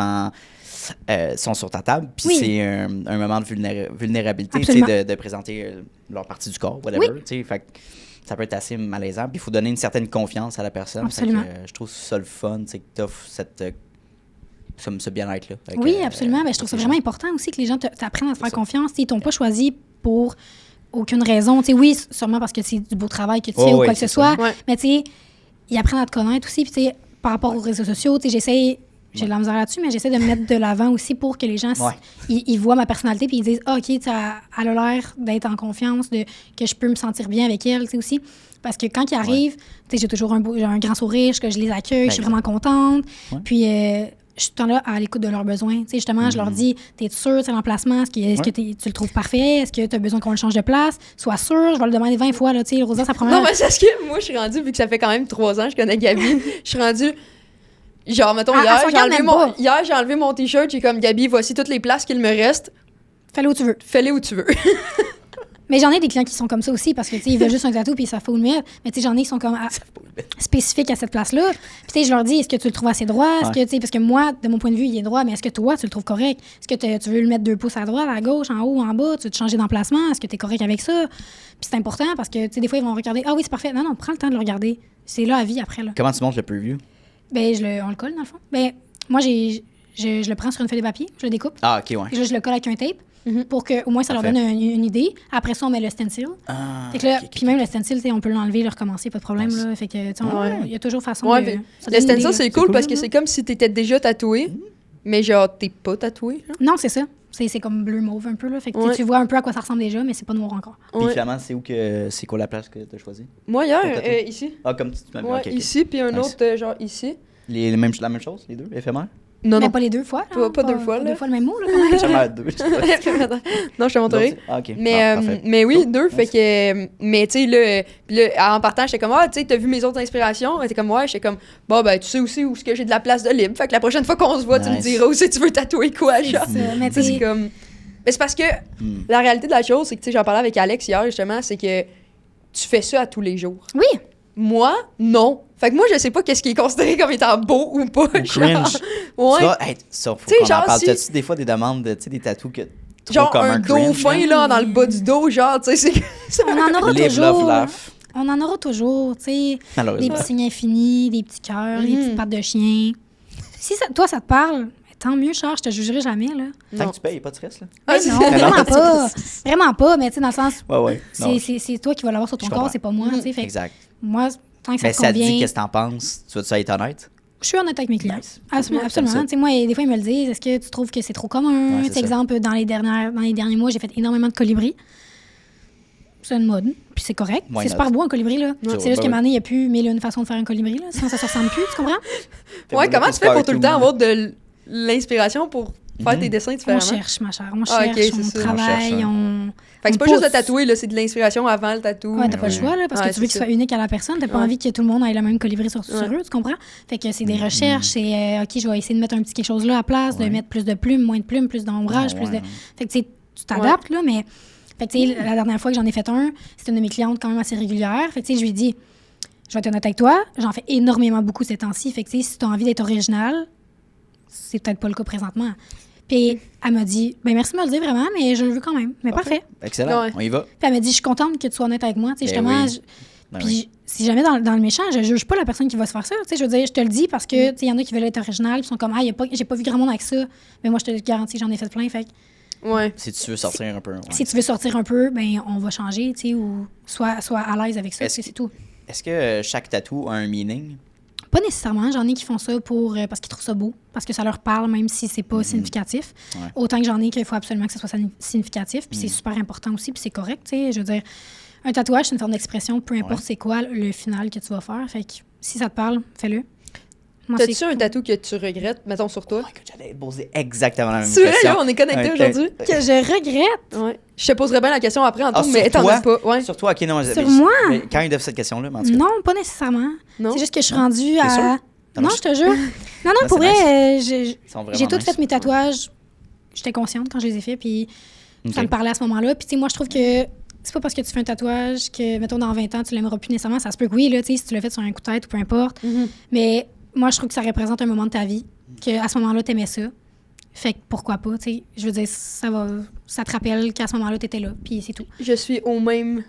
sont sur ta table, puis Oui. c'est un moment de vulnérabilité, tu Absolument. sais, de présenter leur partie du corps, whatever, tu sais, fait que ça peut être assez malaisant, puis il faut donner une certaine confiance à la personne. Absolument. Fait que, je trouve ça le fun, tu sais, que t'offres ce bien-être-là. Fait que, Oui, absolument. Ben, je trouve ça vraiment important aussi que les gens t'apprennent à te faire confiance. Ils t'ont pas choisi pour aucune raison. Tu sais, oui, sûrement parce que c'est du beau travail que tu fais ou oui, quoi que ce c'est soit. ça. Ouais. Mais tu sais, ils apprennent à te connaître aussi. Puis tu sais, par rapport aux réseaux sociaux, tu sais, j'essaie j'ai de la misère là-dessus, mais j'essaie de me mettre de l'avant aussi pour que les gens, ils voient ma personnalité puis ils disent « Ah, OK, elle a l'air d'être en confiance, que je peux me sentir bien avec elle, tu sais, aussi. » Parce que quand ils arrivent, tu sais, j'ai toujours j'ai un grand sourire, que je les accueille, je suis vraiment contente. Puis, je suis tout le temps là à l'écoute de leurs besoins. Tu sais, justement, je leur dis, t'es sûr, c'est l'emplacement? Est-ce que tu le trouves parfait? Est-ce que tu as besoin qu'on le change de place? Sois sûr, je vais le demander 20 fois, là, tu sais, Rosa, ça prend... Non, mais c'est parce que moi, je suis rendue, vu que ça fait quand même 3 ans que je connais Gabi, je suis rendue... Genre, mettons, hier, j'ai enlevé mon T-shirt, j'ai comme, Gabi, voici toutes les places qu'il me reste. Fais-le où tu veux. Fais-le où tu veux. Mais j'en ai des clients qui sont comme ça aussi, parce que, tu sais, ils veulent juste un tatou puis ils savent pas où le mettre. Mais, tu sais, j'en ai qui sont comme spécifiques à cette place-là. Puis, tu sais, je leur dis, est-ce que tu le trouves assez droit? Est-ce que, tu sais, parce que moi, de mon point de vue, il est droit, mais est-ce que toi, tu le trouves correct? Est-ce que tu veux le mettre 2 pouces à droite, à gauche, en haut, en bas? Tu veux te changer d'emplacement? Est-ce que tu es correct avec ça? Puis, c'est important parce que, tu sais, des fois, ils vont regarder, ah oui, c'est parfait. Non, prends le temps de le regarder. C'est là à vie après, là. Comment tu montes le preview? Ben, on le colle, dans le fond. Ben, moi, je le prends sur une feuille de papier, je le découpe. Ah, OK, ouais. Et je le colle avec un tape. Pour qu'au moins ça leur donne une idée. Après ça, on met le stencil. Fait que là, puis même le stencil, on peut l'enlever, le recommencer, pas de problème. Là. Fait que, il y a toujours façon de... Le stencil, c'est cool parce que c'est comme si t'étais déjà tatoué, mais genre, t'es pas tatoué. Hein? Non, c'est ça. C'est comme bleu-mauve un peu. Là. Fait que tu vois un peu à quoi ça ressemble déjà, mais c'est pas noir encore. Puis finalement, c'est quoi la place que t'as choisie? Moi, hier, ici. Ah, comme tu m'as dit. Ici, puis un autre, genre ici. La même chose, les deux, éphémères? Non, pas les 2 fois. Là, pas 2 fois. Pas 2 fois le même mot. Là, jamais 2. Non, je te montrerai. OK. Mais oui, 2. Fait que. Mais tu sais, là, en partant, j'étais comme, ah, tu sais, t'as vu mes autres inspirations? T'es comme, ouais, j'étais comme, bon, ben, tu sais aussi où j'ai de la place de libre. Fait que la prochaine fois qu'on se voit, tu me diras où si tu veux tatouer quoi, genre. Mais c'est comme. Mais c'est parce que la réalité de la chose, c'est que, tu sais, j'en parlais avec Alex hier, justement, c'est que tu fais ça à tous les jours. Oui. Moi, non. Fait que moi, je sais pas qu'est-ce qui est considéré comme étant beau ou pas. Ou cringe. Ouais. Ça, faut qu'on en parle. T'as-tu des fois des demandes, tu sais, des tatous que genre comme un dauphin, là, dans le bas du dos, genre, tu sais, c'est... On en aura Live, toujours. love, laugh. On en aura toujours, tu sais. Des petits signes infinis, des petits cœurs, des petites pattes de chien. Si toi, ça te parle, tant mieux, Charles, je te jugerai jamais, là. Tant que tu payes, pas de stress, là. Non, vraiment pas. Vraiment pas, mais tu sais, dans le sens... Ouais. C'est toi qui vas l'avoir sur ton corps, c'est pas moi, tu sais. Exact. Moi, tant que ça mais te convient... ça te dit qu'est-ce que t'en penses, tu vas-tu être honnête? Je suis honnête avec mes clients. Nice. Absolument. Tu sais, moi, des fois, ils me le disent. Est-ce que tu trouves que c'est trop commun? Par exemple, dans les derniers mois, j'ai fait énormément de colibris. C'est une mode, puis c'est correct. C'est super beau, un colibri, là. C'est juste que maintenant, il n'y a plus 1001 façons de faire un colibri, là. Sinon, ça ne se ressemble plus, tu comprends? Ouais, comment tu fais pour tout le temps avoir de l'inspiration pour faire tes dessins différemment? On cherche, ma chère. On cherche, on travaille, Fait que c'est pas juste de tatouer, là, c'est de l'inspiration avant le tatou. Ouais, t'as pas le choix, là, parce que tu veux qu'il soit unique à la personne. T'as pas envie que tout le monde ait le même colibri sur eux, tu comprends? Fait que c'est des recherches, c'est OK, je vais essayer de mettre un petit quelque chose là à place, de mettre plus de plumes, moins de plumes, plus d'ombrage, plus de. Fait que tu t'adaptes, là, mais. Fait que tu sais, la dernière fois que j'en ai fait un, c'était une de mes clientes quand même assez régulière. Fait que tu sais, je lui ai dit, je vais être honnête avec toi, j'en fais énormément beaucoup ces temps-ci. Fait que tu sais, si t'as envie d'être original, c'est peut-être pas le cas présentement. Puis elle m'a dit, ben merci de me le dire vraiment, mais je le veux quand même. Mais parfait. Excellent, on y va. Puis elle m'a dit, je suis contente que tu sois honnête avec moi. Tu sais, justement, puis si jamais dans le méchant, je juge pas la personne qui va se faire ça. Tu sais, je veux dire, je te le dis parce que, tu sais, il y en a qui veulent être original, puis sont comme, j'ai pas vu grand monde avec ça. Mais moi, je te garantis, j'en ai fait plein. Fait si tu veux sortir un peu. Si tu veux sortir un peu, ben on va changer, tu sais, ou soit à l'aise avec ça, c'est tout. Est-ce que chaque tatou a un meaning? Pas nécessairement. J'en ai qui font ça parce qu'ils trouvent ça beau, parce que ça leur parle, même si c'est pas significatif. Ouais. Autant que j'en ai qu'il faut absolument que ce soit significatif, puis c'est super important aussi, puis c'est correct, tu sais. Je veux dire, un tatouage, c'est une forme d'expression, peu importe c'est quoi le final que tu vas faire. Fait que si ça te parle, fais-le. T'as-tu un tatou que tu regrettes, mettons, sur toi? J'allais poser exactement la même question. question. Là, on est connectés aujourd'hui. Que je regrette? Ouais. Je te poserai bien la question après, en tout, mais t'en as pas. Ouais. Sur toi, OK, non. Sur moi? Quand il a fait cette question-là, mais en tout cas. Non, pas nécessairement. C'est juste que je suis rendue à... Non, je te jure. Non, pour vrai, j'ai tout fait mes tatouages. J'étais consciente quand je les ai faits, puis ça me parlait à ce moment-là. Puis tu sais, moi, je trouve que c'est pas parce que tu fais un tatouage que, mettons, dans 20 ans, tu l'aimeras plus nécessairement. Ça se peut que oui, là, tu sais, si tu l'as fait sur un coup de tête ou peu importe. Mais moi, je trouve que ça représente un moment de ta vie, qu'à ce moment-là, t'aimais ça. Fait que pourquoi pas, tu sais. Je veux dire, ça te rappelle qu'à ce moment-là, t'étais là, puis c'est tout. Je suis au même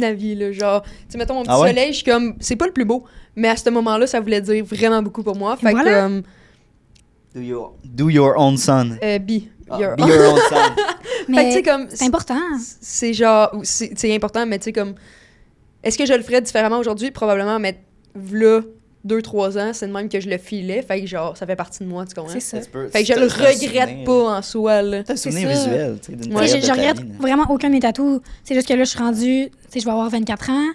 avis, là. Genre, tu sais, mettons, mon petit soleil, je suis comme, c'est pas le plus beau, mais à ce moment-là, ça voulait dire vraiment beaucoup pour moi. Fait que. Do your own sun. Be your own sun. Mais fait que, tu sais, comme. C'est important. C'est genre, c'est important, mais tu sais, comme. Est-ce que je le ferais différemment aujourd'hui? Probablement, mais là, 2-3 ans, c'est de même que je le filais. Fait que genre, ça fait partie de moi, tu comprends? C'est ça. Fait que je le regrette pas en soi, là. T'as un souvenir visuel, tu sais, d'une Ouais, période de je ta regrette vie, là. vraiment aucun de mes tatous. C'est juste que là, je suis rendue, tu sais, je vais avoir 24 ans.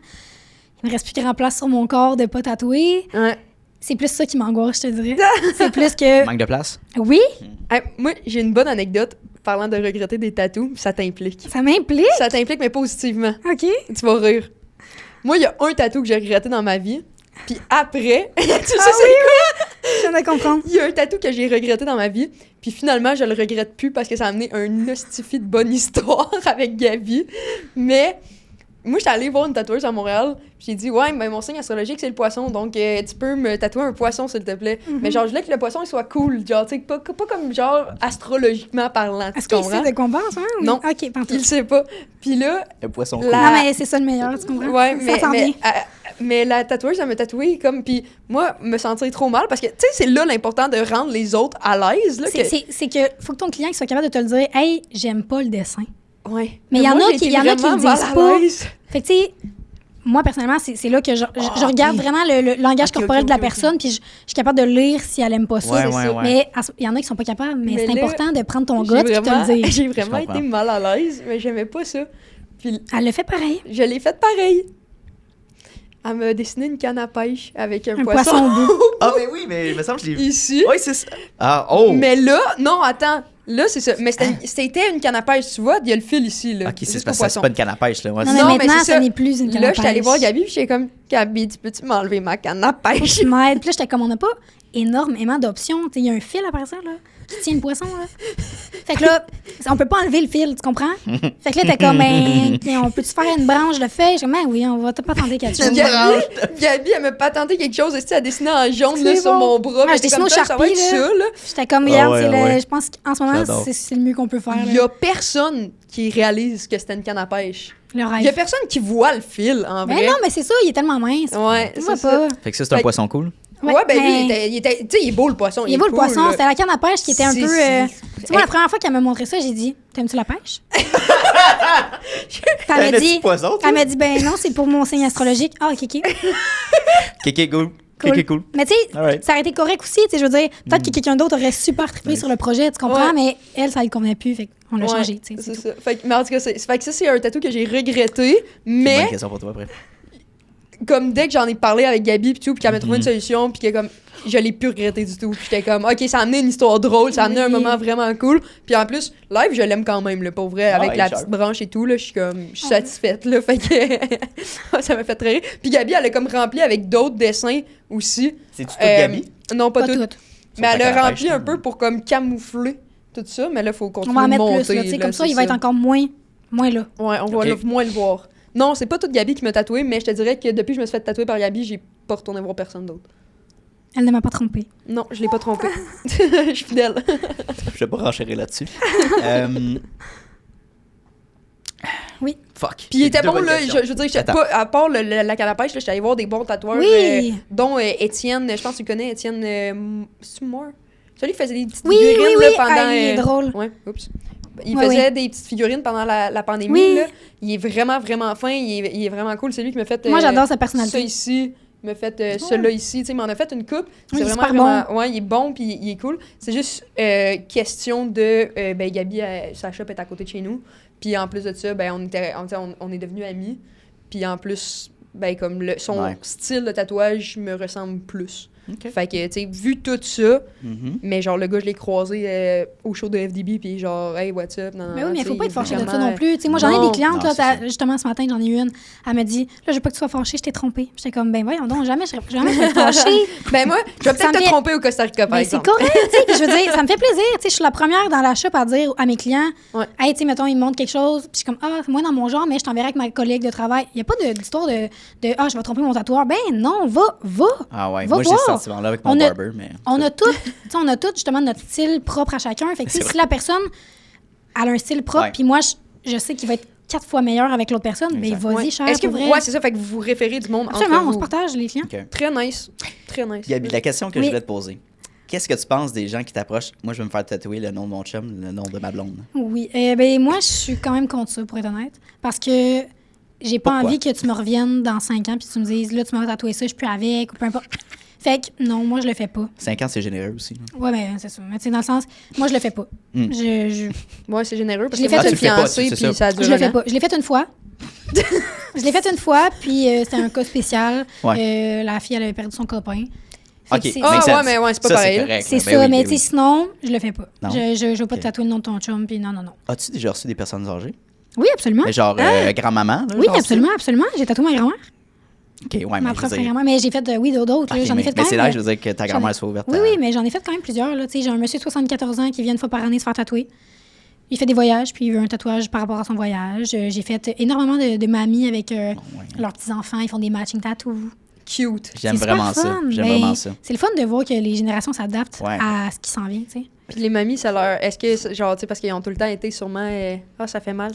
Il me reste plus grand place sur mon corps de pas tatouer. Ouais. C'est plus ça qui m'angoisse, je te dirais. C'est plus que... Manque de place? Oui, Hey, moi, j'ai une bonne anecdote parlant de regretter des tatous. Ça t'implique. ça m'implique. Ça t'implique, mais positivement. OK. Tu vas rire. Moi, il y a un tatou que j'ai regretté dans ma vie. Puis après, tu sais, Je viens de comprendre. il y a un tatou que j'ai regretté dans ma vie. Puis finalement, je le regrette plus parce que ça a amené un hostifie de bonne histoire avec Gabi. Mais moi, j'étais allée voir une tatoueuse à Montréal. Puis j'ai dit, ouais, mais mon signe astrologique, c'est le poisson. Donc, tu peux me tatouer un poisson, s'il te plaît. Mais genre, je voulais que le poisson, il soit cool. Genre, tu sais, pas comme genre astrologiquement parlant. Est-ce Tu qu'il comprends? sait de quoi on pense, hein? Non. OK, pantoute. Il sait pas. Puis là, Le poisson La- cool. Non, mais c'est ça le meilleur, tu comprends? ouais, ça s'en vient. mais la tatoueuse, elle m'a tatoué comme. Puis moi, me sentir trop mal parce que, tu sais, c'est là l'important de rendre les autres à l'aise. Là, que... C'est que faut que ton client soit capable de te le dire. Hey, j'aime pas le dessin. Ouais. Mais il y en moi, a j'ai qui été le vraiment disent mal à pas. l'aise. Fait que, tu sais, moi, personnellement, c'est là que je regarde vraiment le langage Ok, corporel ok, de la ok, ok. personne, puis je suis capable de lire si elle aime pas ça. Ouais, C'est ouais, ça. ouais. Mais il y en a qui sont pas capables, mais c'est là, important de prendre ton J'ai gars et de te vraiment- le dire. J'ai vraiment Je comprends. été mal à l'aise, mais j'aimais pas ça. Puis Elle le fait pareil. je l'ai fait pareil. Elle m'a dessiné une canne à pêche avec un Un poisson au bout. Ah, mais oui, mais il me semble que je l'ai vu. ici. Oui, c'est ça. Ah, oh! Mais là, non, attends. Là, c'est ça. Mais c'était une canne à pêche, tu vois. Il y a le fil ici, là. Ok, c'est juste parce pour que c'est pas une canne à pêche, là. Ouais, Non, c'est mais ça. mais maintenant, c'est ça ça. n'est plus une canne à Là, j'étais allée pêche. voir Gabi, puis j'étais comme, Gabi, peux-tu m'enlever ma canne à pêche? Je m'aide. Puis là, j'étais comme, on n'a pas énormément d'options. Tu sais, il y a un fil après ça, là, qui tient le poisson, là. Fait que là, on peut pas enlever le fil, tu comprends? Fait que là, t'es comme, ben, on peut-tu faire une branche de feuilles? Je suis comme, ben oui, on va pas tenter quelque chose. Gabi, elle m'a patenté quelque chose, elle a dessiné en jaune C'est là, sur bon. mon bras. Ah, mais je dessine comme au ça va Sharpie, être là. ça, là. J'étais comme, Ah regarde, ouais, c'est ouais. je pense qu'en ce moment, J'adore. c'est le mieux qu'on peut faire. Il y a personne qui réalise que c'était une canne à pêche. Le Il y a rêve. personne qui voit le fil, en Mais vrai. non, mais c'est ça, il est tellement mince. Ouais, Tu c'est vois ça. pas. Fait que ça, c'est un Fait- poisson cool. Ouais, ben lui, mais- il était, tu sais, il est beau le poisson. Il est beau le cool, poisson, là. c'était la canne à pêche qui était un C'est- peu. c'est- Tu vois, la première fois qu'elle m'a montré ça, j'ai dit, t'aimes-tu la pêche? Puis Un elle m'a petit dit, poisson, tu elle m'a dit, ben non, c'est pour mon signe astrologique. Ah, ok, ok. Kéké cool. Cool. Kéké cool. Mais tu sais, Alright. ça aurait été correct aussi. Tu sais, je veux dire, peut-être que quelqu'un d'autre aurait super trippé sur le projet, tu comprends? Ouais. Mais elle, ça lui convenait plus. Fait qu'on l'a Ouais, changé. Tu sais, c'est c'est tout. ça. Fait que, mais en tout cas, fait que ça, c'est un tatou que j'ai regretté. Bonne Mais question pour toi après. comme dès que j'en ai parlé avec Gabi, puis tout, puis qu'elle m'a trouvé une Mhm. solution, puis que comme je l'ai plus regretté du tout. Puis j'étais comme, ok, ça a amené une histoire drôle, ça a amené un Oui. moment vraiment cool. Puis en plus, live, je l'aime quand même, le pour vrai, avec ouais, la sure. petite branche et tout, là, je suis satisfaite, là. Fait que ça m'a fait très rire. Puis Gabi, elle a comme rempli avec d'autres dessins aussi. C'est-tu tout Gabi? Non, pas, Pas tout. toutes. Mais elle Sur ta a canne à rempli pêche, un peu pour comme camoufler tout ça, mais là, il faut On continuer va en de mettre monter. plus. Là, tu sais, là, comme ça, c'est il va être encore moins là. Ouais, on va Ok. le- moins le voir. Non, c'est pas toute Gabi qui m'a tatoué, mais je te dirais que depuis que je me suis fait tatouer par Gabi, j'ai pas retourné voir personne d'autre. Elle ne m'a pas trompée. Non, je l'ai pas trompé. Je suis fidèle. Je vais pas renchérir là-dessus. Oui. Fuck. Puis il était Deux bon, bonnes là. questions. Je veux dire, j'étais Attends. pas, à part la canne à pêche, là, j'étais allée voir des bons tatoueurs, Oui. dont Étienne, je pense que tu le connais, Étienne Moore. Celui qui faisait des petites Oui, figurines oui, là, oui. pendant. Ah, il est drôle. Ouais, oups. Il Ouais, faisait des petites figurines pendant la pandémie. Oui. Là. Il est vraiment, vraiment fin. Il est vraiment cool. C'est lui qui m'a fait. Moi, j'adore sa Ça personnalité. ici. Il m'a fait celui-là ici. Tu sais, il m'en a fait une coupe. Oui, il est vraiment, super vraiment. Ouais, il est bon puis il est cool. C'est juste question de. Ben, Gabi, sa shop est à côté de chez nous. Puis en plus de ça, ben, on est devenus amis. Puis en plus, ben, comme son Ouais. style de tatouage me ressemble plus. Ok. Fait que, tu sais, vu tout ça, Mhm. mais genre, le gars, je l'ai croisé au show de FDB, puis genre, hey, what's up? Non, Mais oui, mais il faut pas être fâché de ça vraiment- non plus. Tu sais, moi, j'en ai Non. des clientes, Non, là, c'est ça. justement, ce matin, j'en ai eu une. Elle me dit, là, je veux pas que tu sois fâchée, je t'ai trompée. J'étais comme, ben voyons donc, jamais je serais fâchée. Ben moi, je vais Ça peut-être me te fait- tromper au Costa Rica, par Mais c'est exemple. correct, tu sais. Puis je veux dire, ça me fait plaisir. Tu sais, je suis la première dans la shop à dire à mes clients, Ouais. hey, tu sais, mettons, ils me montrent quelque chose. Puis je suis comme, ah, moi, dans mon genre, mais je t'enverrai avec ma collègue de travail. Il n'y a pas d'histoire ah, je vais tromper mon tatoueur. Ben non, va. Ah ouais, Va moi j'ai ce voir. sentiment-là avec mon On a- barber, mais. On a tout, tu sais, on a tout justement notre style propre à chacun. Fait que tu sais, C'est si la personne elle a un style propre, Ouais. puis moi, je sais qu'il va être 4 fois meilleur avec l'autre personne, ben Exact. vas-y, Ouais. cher. Est-ce que pour vous... vrai. Ouais, c'est ça, fait que vous vous référez du monde Absolument, entre on vous. se partage, les clients. Ok. Très nice. Très nice. Gabi, la question que Oui. je voulais te poser. Qu'est-ce que tu penses des gens qui t'approchent? Moi, je vais me faire tatouer le nom de mon chum, le nom de ma blonde. Oui. Ben moi, je suis quand même contre ça, pour être honnête. Parce que j'ai pas Pourquoi? envie que tu me reviennes dans 5 ans puis tu me dises, là, tu m'as tatoué ça, je suis plus avec, ou peu importe. Fait que non, moi, je le fais pas. 5 ans, c'est généreux aussi. Ouais, mais c'est ça. Mais tu sais, dans le sens, moi, je le fais pas. Moi, c'est généreux parce Je que l'ai moi, fait je suis fiancée, c'est puis ça. ça dure Je le un fais an. pas. Je l'ai fait une fois. Je l'ai fait une fois, puis c'était un cas spécial. La fille, elle avait perdu son copain. Fait que OK. c'est- Mais ouais, c'est pas ça, pareil. C'est correct. C'est Ben ça, oui, mais ben tu sais, oui. sinon, je le fais pas. Non. Je veux pas Ok. te tatouer le nom de ton chum, puis non. As-tu déjà reçu des personnes âgées? Oui, absolument. Mais genre grand-maman? là, Oui, genre absolument. J'ai tatoué ma grand-mère. ça? OK, ouais, mais Ma je veux propre dire... grand-mère. Mais j'ai fait, d'autres. là. OK, J'en ai fait quand mais c'est même. là, je veux dire, que ta grand-mère soit ouverte. Oui, mais j'en ai fait quand même plusieurs. Là. Tu sais, j'ai un monsieur de 74 ans qui vient une fois par année se faire tatouer. Il fait des voyages, puis il veut un tatouage par rapport à son voyage. J'ai fait énormément de mamies avec leurs petits-enfants. Ils font des matching tattoos. Cute. J'aime C'est vraiment super ça. fun. J'aime Ben, vraiment ça. C'est le fun de voir que les générations s'adaptent Ouais. à ce qui s'en vient, tu sais. Puis les mamies, ça leur. Est-ce que, genre, tu sais, parce qu'ils ont tout le temps été sûrement. Ça fait mal.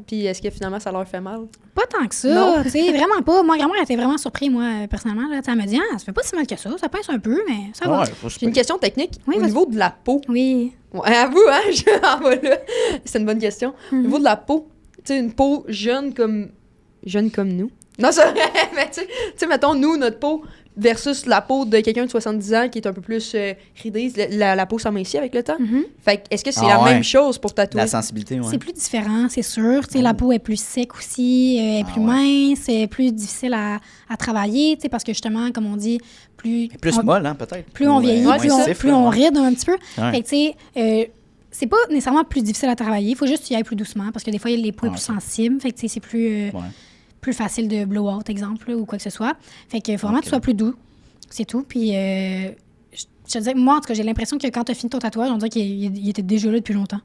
Puis est-ce que finalement, ça leur fait mal? Pas tant que ça, Non. tu sais, vraiment pas. Moi, grand-mère était vraiment surpris, moi, personnellement. Là. Elle me dit, ça fait pas si mal que ça pince un peu, mais ça va. Ouais, faut que je J'ai une question technique. Oui, Au vas-y. niveau de la peau. Oui. Ouais, à vous, hein? Ah, voilà. C'est une bonne question. Au niveau de la peau, tu sais, une peau jeune comme nous. Non, c'est vrai, mais tu sais, mettons, nous, notre peau versus la peau de quelqu'un de 70 ans qui est un peu plus ridée, la peau s'amincit avec le temps. Fait que, est-ce que c'est la même chose pour tatouer? La sensibilité, ouais. C'est plus différent, c'est sûr. Tu sais, la peau est plus sec aussi, elle est plus mince, elle est plus difficile à travailler, tu sais, parce que justement, comme on dit, plus molle, hein, peut-être. plus on vieillit, moins plus stiff, on ouais. ride un petit peu. Ouais. Fait que, tu sais, c'est pas nécessairement plus difficile à travailler. Il faut juste y aller plus doucement parce que des fois, les peaux sont plus sensibles. Fait que, tu sais, c'est plus facile de blow out, exemple, là, ou quoi que ce soit. Fait que faut vraiment que tu sois plus doux. C'est tout. Puis, je te dis, moi, en tout cas, j'ai l'impression que quand tu as fini ton tatouage, on dirait qu'il était déjà là depuis longtemps.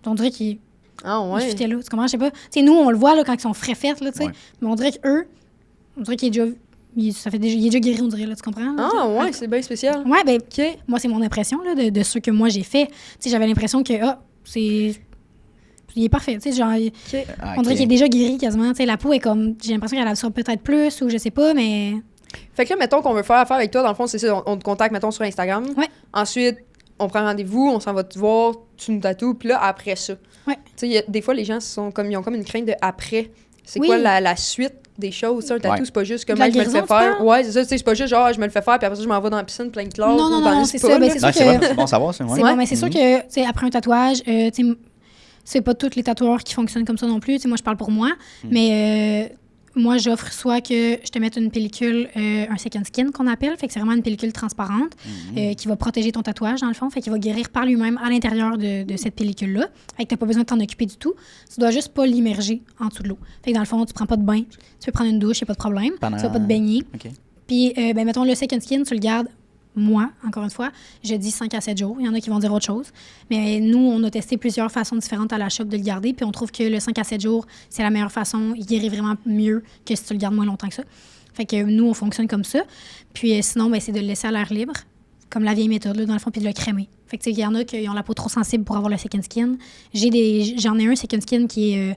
On dirait qu'il il fitait là. Tu comprends? Je sais pas. Tu sais, nous, on le voit là, quand ils sont frais faits, là, tu sais. Ouais. Mais on dirait qu'eux, on dirait qu'il est déjà. Il est déjà guéri, on dirait, là, tu comprends? Là, Ah, ouais, c'est bien spécial. Ouais, ben, OK. moi, c'est mon impression là, de ce que moi j'ai fait. Tu sais, j'avais l'impression que, il est parfait. Tu sais, genre, on dirait qu'il est déjà guéri quasiment. Tu sais, la peau est comme, j'ai l'impression qu'elle absorbe peut-être plus ou je sais pas, mais. Fait que là, mettons qu'on veut faire affaire avec toi, dans le fond, c'est ça, on te contacte, mettons, sur Instagram. Ouais. Ensuite, on prend rendez-vous, on s'en va te voir, tu nous tatoues, puis là, après ça. Ouais. Tu sais, des fois, les gens ils ont comme une crainte de après. C'est Oui. quoi la suite des choses? Tu sais, un tatou, Ouais. c'est pas juste comme De la je me le guérison, fais tu faire. parles? Ouais, c'est ça, tu sais, c'est pas juste genre, je me le fais faire, puis après ça, je m'en vais dans la piscine plein de classe. Non, c'est ça. Ben, c'est sûr Non, c'est vrai, que. c'est bon à savoir, ça. Ouais. C'est bon, mais c'est sûr que, tu sais, après un tatouage, tu sais, c'est pas tous les tatoueurs qui fonctionnent comme ça non plus. Tu sais, moi, je parle pour moi, mais moi, j'offre soit que je te mette une pellicule, un second skin qu'on appelle, fait que c'est vraiment une pellicule transparente qui va protéger ton tatouage, dans le fond, fait qu'il va guérir par lui-même à l'intérieur de cette pellicule-là. Fait que t'as pas besoin de t'en occuper du tout. Tu dois juste pas l'immerger en dessous de l'eau. Fait que dans le fond, tu prends pas de bain, tu peux prendre une douche, y a pas de problème. Tu vas pas te baigner. OK. Puis, ben, mettons, le second skin, tu le gardes, moi, encore une fois, je dis 5 à 7 jours. Il y en a qui vont dire autre chose. Mais nous, on a testé plusieurs façons différentes à la shop de le garder, puis on trouve que le 5 à 7 jours, c'est la meilleure façon. Il guérit vraiment mieux que si tu le gardes moins longtemps que ça. Fait que nous, on fonctionne comme ça. Puis sinon, ben, c'est de le laisser à l'air libre, comme la vieille méthode, là, dans le fond, puis de le crémer. Fait que, tu sais, il y en a qui ont la peau trop sensible pour avoir le second skin. J'en ai un second skin qui est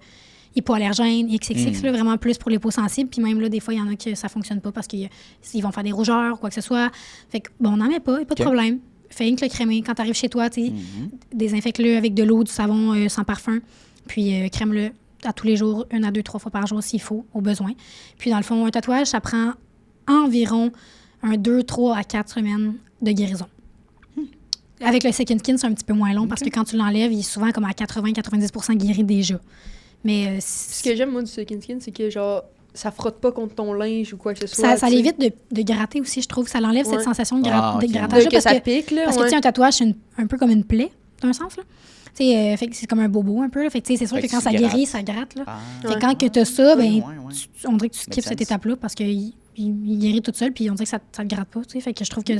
hypoallergène, XXX, là, vraiment plus pour les peaux sensibles. Puis même là, des fois, il y en a que ça fonctionne pas parce qu'ils vont faire des rougeurs ou quoi que ce soit. Fait que, bon, on n'en met pas, il n'y a pas de problème. Fais rien que le crémer. Quand tu arrives chez toi, tu sais, désinfecte-le avec de l'eau, du savon sans parfum. Puis crème-le à tous les jours, 1 à 2, 3 fois par jour s'il faut, au besoin. Puis dans le fond, un tatouage, ça prend environ 2, 3 à 4 semaines de guérison. Avec le second skin, c'est un petit peu moins long parce que quand tu l'enlèves, il est souvent comme à 80-90% guéri déjà. Mais Ce que j'aime, moi, du second skin, c'est que, genre, ça frotte pas contre ton linge ou quoi que ce soit. ça l'évite de gratter aussi, je trouve. Ça l'enlève cette sensation de grattage. Que ça pique, là. Parce que, tu sais, un tatouage, c'est un peu comme une plaie, d'un sens, là. Tu sais, fait que c'est comme un bobo, un peu, là. Fait que, tu sais, c'est sûr que quand ça guérit, ça gratte, là. Fait que quand que t'as ça, ben, on dirait que tu skippes cette étape-là parce qu'il guérit tout seul, puis on dirait que ça te gratte pas, tu sais. Fait que je trouve que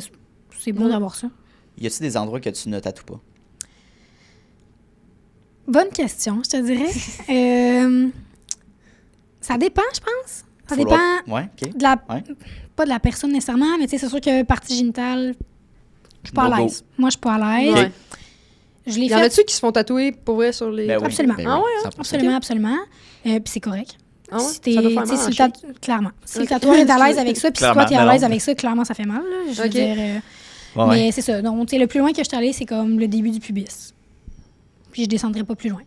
c'est bon d'avoir ça. Y a-t-il des endroits que tu ne tatoues pas? Bonne question, je te dirais. Ça dépend, je pense. Ça dépend Ouais, OK. pas de la personne nécessairement, mais tu sais, c'est sûr que partie génitale, je suis pas à l'aise. Moi, je suis pas à l'aise. Ouais. Je l'ai Y en a-tu qui se font tatouer pour vrai sur les... Ben oui, Absolument. ben oui, Ah ouais, hein? 100%. Absolument. Puis c'est correct. Ah ouais? Si t'es, Ça doit faire tu sais, mal si en le chien. clairement. Si le tatoueur est à l'aise avec ça, puis si toi, t'es à Clairement, l'aise non. avec ça, clairement, ça fait mal. Là, je veux Ok. dire. Ouais. Mais c'est ça. Donc, tu sais, le plus loin que je suis allée, c'est comme le début du pubis. Puis je descendrai pas plus loin.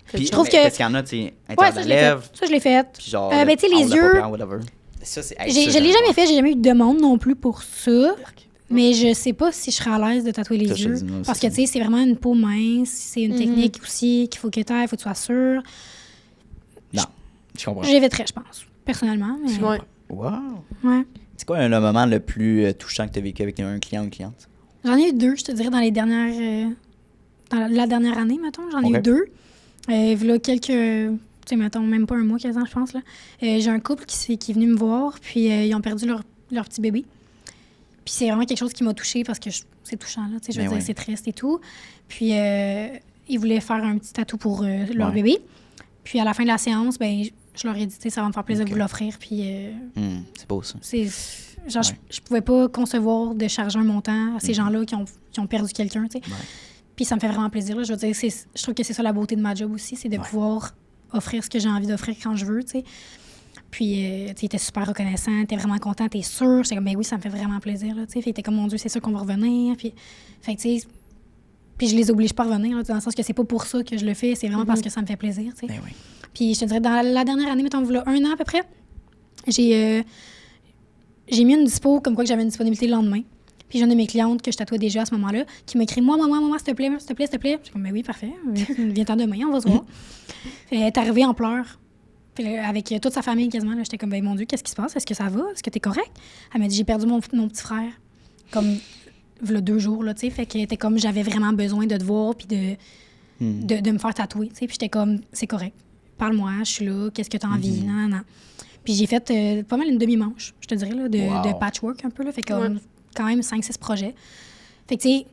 Puis, je trouve mais que- parce qu'il y en a, tu sais, Ouais, intérieur de la lèvre, ça, je l'ai fait. puis genre, Ben, tu sais, les en haut de la yeux- paupière, whatever. Ça, je l'ai jamais fait, j'ai jamais eu de demande non plus pour ça. Mais je sais pas si je serais à l'aise de tatouer les yeux. Parce que, tu sais, c'est vraiment une peau mince. C'est une technique aussi qu'il faut que tu ailles, il faut que tu sois sûr. Non, je comprends. J'éviterais, je pense, personnellement. Mais... Ouais. Wow! Ouais. C'est quoi le moment le plus touchant que tu as vécu avec un client ou une cliente? J'en ai eu 2, je te dirais, dans les dernières... dans la dernière année, mettons. J'en ai eu 2. Voilà quelques... Tu sais, mettons, même pas un mois, quasiment, je pense. Là. J'ai un couple qui est venu me voir, puis ils ont perdu leur petit bébé. Puis c'est vraiment quelque chose qui m'a touchée parce que c'est touchant, là. Tu sais, je veux dire, c'est triste et tout. Puis ils voulaient faire un petit tatou pour leur bébé. Puis à la fin de la séance, ben je leur ai dit, ça va me faire plaisir de vous l'offrir. Puis c'est beau, ça. Genre, je pouvais pas concevoir de charger un montant à ces gens-là qui ont perdu quelqu'un, tu sais. Puis ça me fait vraiment plaisir, là. Je veux dire, je trouve que c'est ça la beauté de ma job aussi, c'est de pouvoir offrir ce que j'ai envie d'offrir quand je veux, tu sais. Puis, tu étais super reconnaissant, t'es vraiment content, t'es sûr. J'étais comme, ben oui, ça me fait vraiment plaisir, là, tu sais. Fait t'es comme, mon Dieu, c'est sûr qu'on va revenir. Puis, fait tu sais, puis je les oblige pas à revenir, là, dans le sens que c'est pas pour ça que je le fais, c'est vraiment parce que ça me fait plaisir, tu sais. Ben oui. Puis, je te dirais, dans la dernière année, mettons, voilà 1 an à peu près, j'ai mis une dispo comme quoi que j'avais une disponibilité le lendemain. Puis, j'ai une de mes clientes que je tatouais déjà à ce moment-là qui m'a écrit, moi, s'il te plaît. Je suis comme, ben oui, parfait, viens-t'en demain, on va se voir. Elle est arrivée en pleurs. Puis avec toute sa famille quasiment, là, j'étais comme, ben mon Dieu, qu'est-ce qui se passe? Est-ce que ça va? Est-ce que t'es correct? Elle m'a dit, j'ai perdu mon petit frère, comme, il y a 2 jours, là, tu sais. Fait qu'elle était comme, j'avais vraiment besoin de te voir, puis de me faire tatouer, tu sais. Puis j'étais comme, c'est correct. Parle-moi, je suis là, qu'est-ce que t'as envie? Non. Puis j'ai fait pas mal une demi-manche, je te dirais, là, de patchwork un peu, là. Fait comme, quand même 5-6 projets. Fait que, tu sais,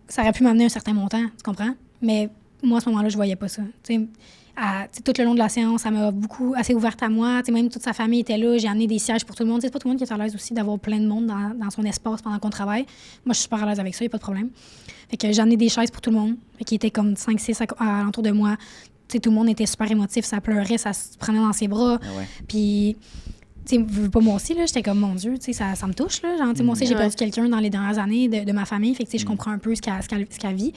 ça aurait pu m'amener un certain montant, tu comprends? Mais moi, à ce moment-là, je voyais pas ça. Tu sais, tout le long de la séance, elle m'a assez ouverte à moi. T'sais, même toute sa famille était là. J'ai amené des sièges pour tout le monde. C'est pas tout le monde qui est à l'aise aussi d'avoir plein de monde dans son espace pendant qu'on travaille. Moi, je suis super à l'aise avec ça, il n'y a pas de problème. Fait que j'ai amené des chaises pour tout le monde. Fait qu'il était comme 5-6 alentour de moi. T'sais, tout le monde était super émotif. Ça pleurait, ça se prenait dans ses bras. Puis, tu sais, pas moi aussi, là, j'étais comme, mon Dieu, ça me touche. Là. Genre, moi aussi, j'ai perdu quelqu'un dans les dernières années de ma famille. Fait que je comprends un peu ce qu'elle vit.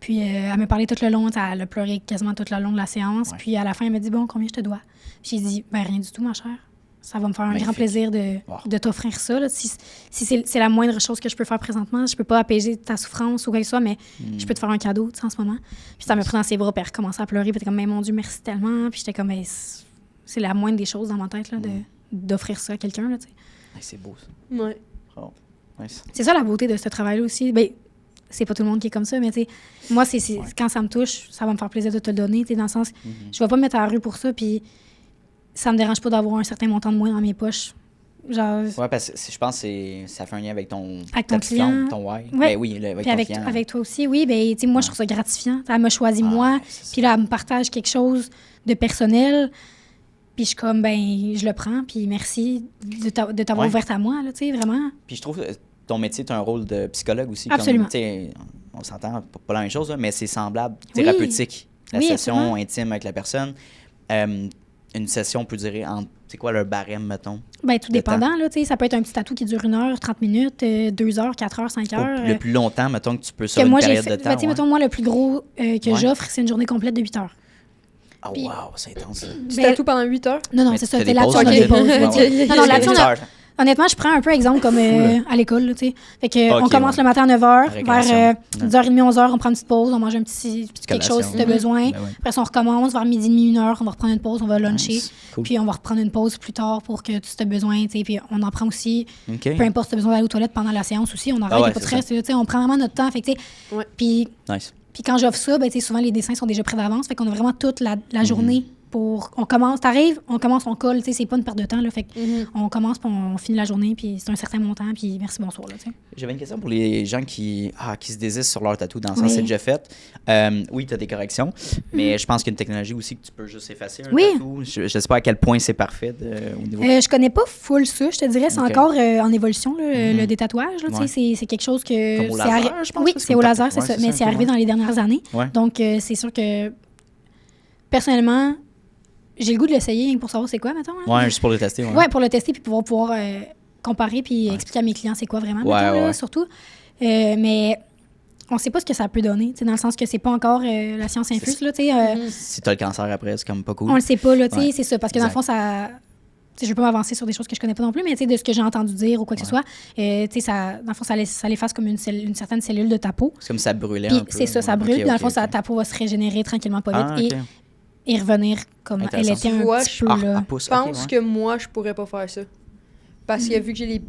Puis elle me parlait tout le long, elle a pleuré quasiment tout le long de la séance. Puis à la fin, elle m'a dit, bon, combien je te dois? J'ai dit, ben rien du tout, ma chère. Ça va me faire un grand plaisir de t'offrir ça. Là. Si c'est la moindre chose que je peux faire présentement, je peux pas apaiser ta souffrance ou quoi que ce soit, mais je peux te faire un cadeau en ce moment. Puis ça me pris dans ses bras, puis elle recommençait à pleurer. Puis t'es comme, mais mon Dieu, merci tellement. Puis j'étais comme, ben, c'est la moindre des choses dans ma tête là, d'offrir ça à quelqu'un. Là, c'est beau, ça. Ouais. Oh, nice. C'est ça la beauté de ce travail-là aussi. Ben, c'est pas tout le monde qui est comme ça, mais tu sais, moi, quand ça me touche, ça va me faire plaisir de te le donner, tu sais, dans le sens, je vais pas me mettre à la rue pour ça, puis ça me dérange pas d'avoir un certain montant de moins dans mes poches. Genre... Ouais, parce que je pense que ça fait un lien avec ton client, ton why. Ouais. Ben oui, avec ton client. Avec toi aussi, oui, ben tu sais, moi, je trouve ça gratifiant. Elle m'a choisi moi, puis là, elle me partage quelque chose de personnel, puis je suis comme, ben, je le prends, puis merci de t'avoir ouverte à moi, là, tu sais, vraiment. Puis je trouve... Ton métier, tu as un rôle de psychologue aussi. Absolument. Comme, on s'entend, pas la même chose, là, mais c'est semblable, thérapeutique. La session intime avec la personne. Une session peut durer c'est quoi le barème, mettons? Bien, tout dépendant. Là, ça peut être un petit tatou qui dure 1 heure, 30 minutes, 2 heures, 4 heures, 5 heures. Le plus longtemps, mettons, que tu peux sur une période de temps. Mettons, moi, le plus gros que j'offre, c'est une journée complète de 8 heures. Ah, wow, c'est intense. Tu tatoues pendant 8 heures? Non, c'est ça. Là-dessus, on a des pauses. Non, là-dessus, honnêtement, je prends un peu exemple comme à l'école, tu sais. Fait que on commence le matin à 9h, vers 10h30, 11h, on prend une petite pause, on mange un petit quelque chose si tu as besoin. Après ça, on recommence vers 12h30, 1h, on va reprendre une pause, on va luncher. Puis on va reprendre une pause plus tard pour que si tu as besoin, tu sais. Puis on en prend aussi, peu importe si tu as besoin d'aller aux toilettes pendant la séance aussi, on arrête, il n'y a pas de stress, tu sais. On prend vraiment notre temps, fait que tu sais. Puis quand j'offre ça, ben, tu sais, souvent les dessins sont déjà prêts d'avance, fait qu'on a vraiment toute la journée. On commence, on colle, tu sais, c'est pas une perte de temps, là, fait on commence, puis on finit la journée, puis c'est un certain montant, puis merci, bonsoir, là, tu sais. J'avais une question pour les gens qui se désistent sur leur tatou, dans le sens c'est déjà fait. Oui, tu as des corrections, mais je pense qu'il y a une technologie aussi que tu peux juste effacer un tatou. Je sais pas à quel point c'est parfait au niveau... je connais pas full ça, je te dirais, c'est encore en évolution, là, le détatouage, là, tu sais, c'est quelque chose que... Comme au laser, je pense. Oui, c'est au laser, c'est ça, mais c'est arrivé dans les dernières années. Donc, c'est sûr que, personnellement... J'ai le goût de l'essayer pour savoir c'est quoi, mettons. Hein? Ouais, juste pour le tester. Ouais, pour le tester puis pouvoir comparer puis expliquer à mes clients c'est quoi vraiment, mettons, là, surtout. Mais on sait pas ce que ça peut donner, dans le sens que c'est pas encore la science infuse. Là, si t'as le cancer après, c'est comme pas cool. On le sait pas, là, c'est ça. Parce que dans le fond, ça je veux pas m'avancer sur des choses que je connais pas non plus, mais de ce que j'ai entendu dire ou quoi que ce soit, ça, dans le fond, ça l'efface comme une certaine cellule de ta peau. C'est comme ça brûlait Puis un peu. c'est ça brûle. Dans le fond, ta peau va se régénérer tranquillement pas vite et revenir comme elle était un petit peu. Là. Je pense que moi, je pourrais pas faire ça. Parce que vu que j'ai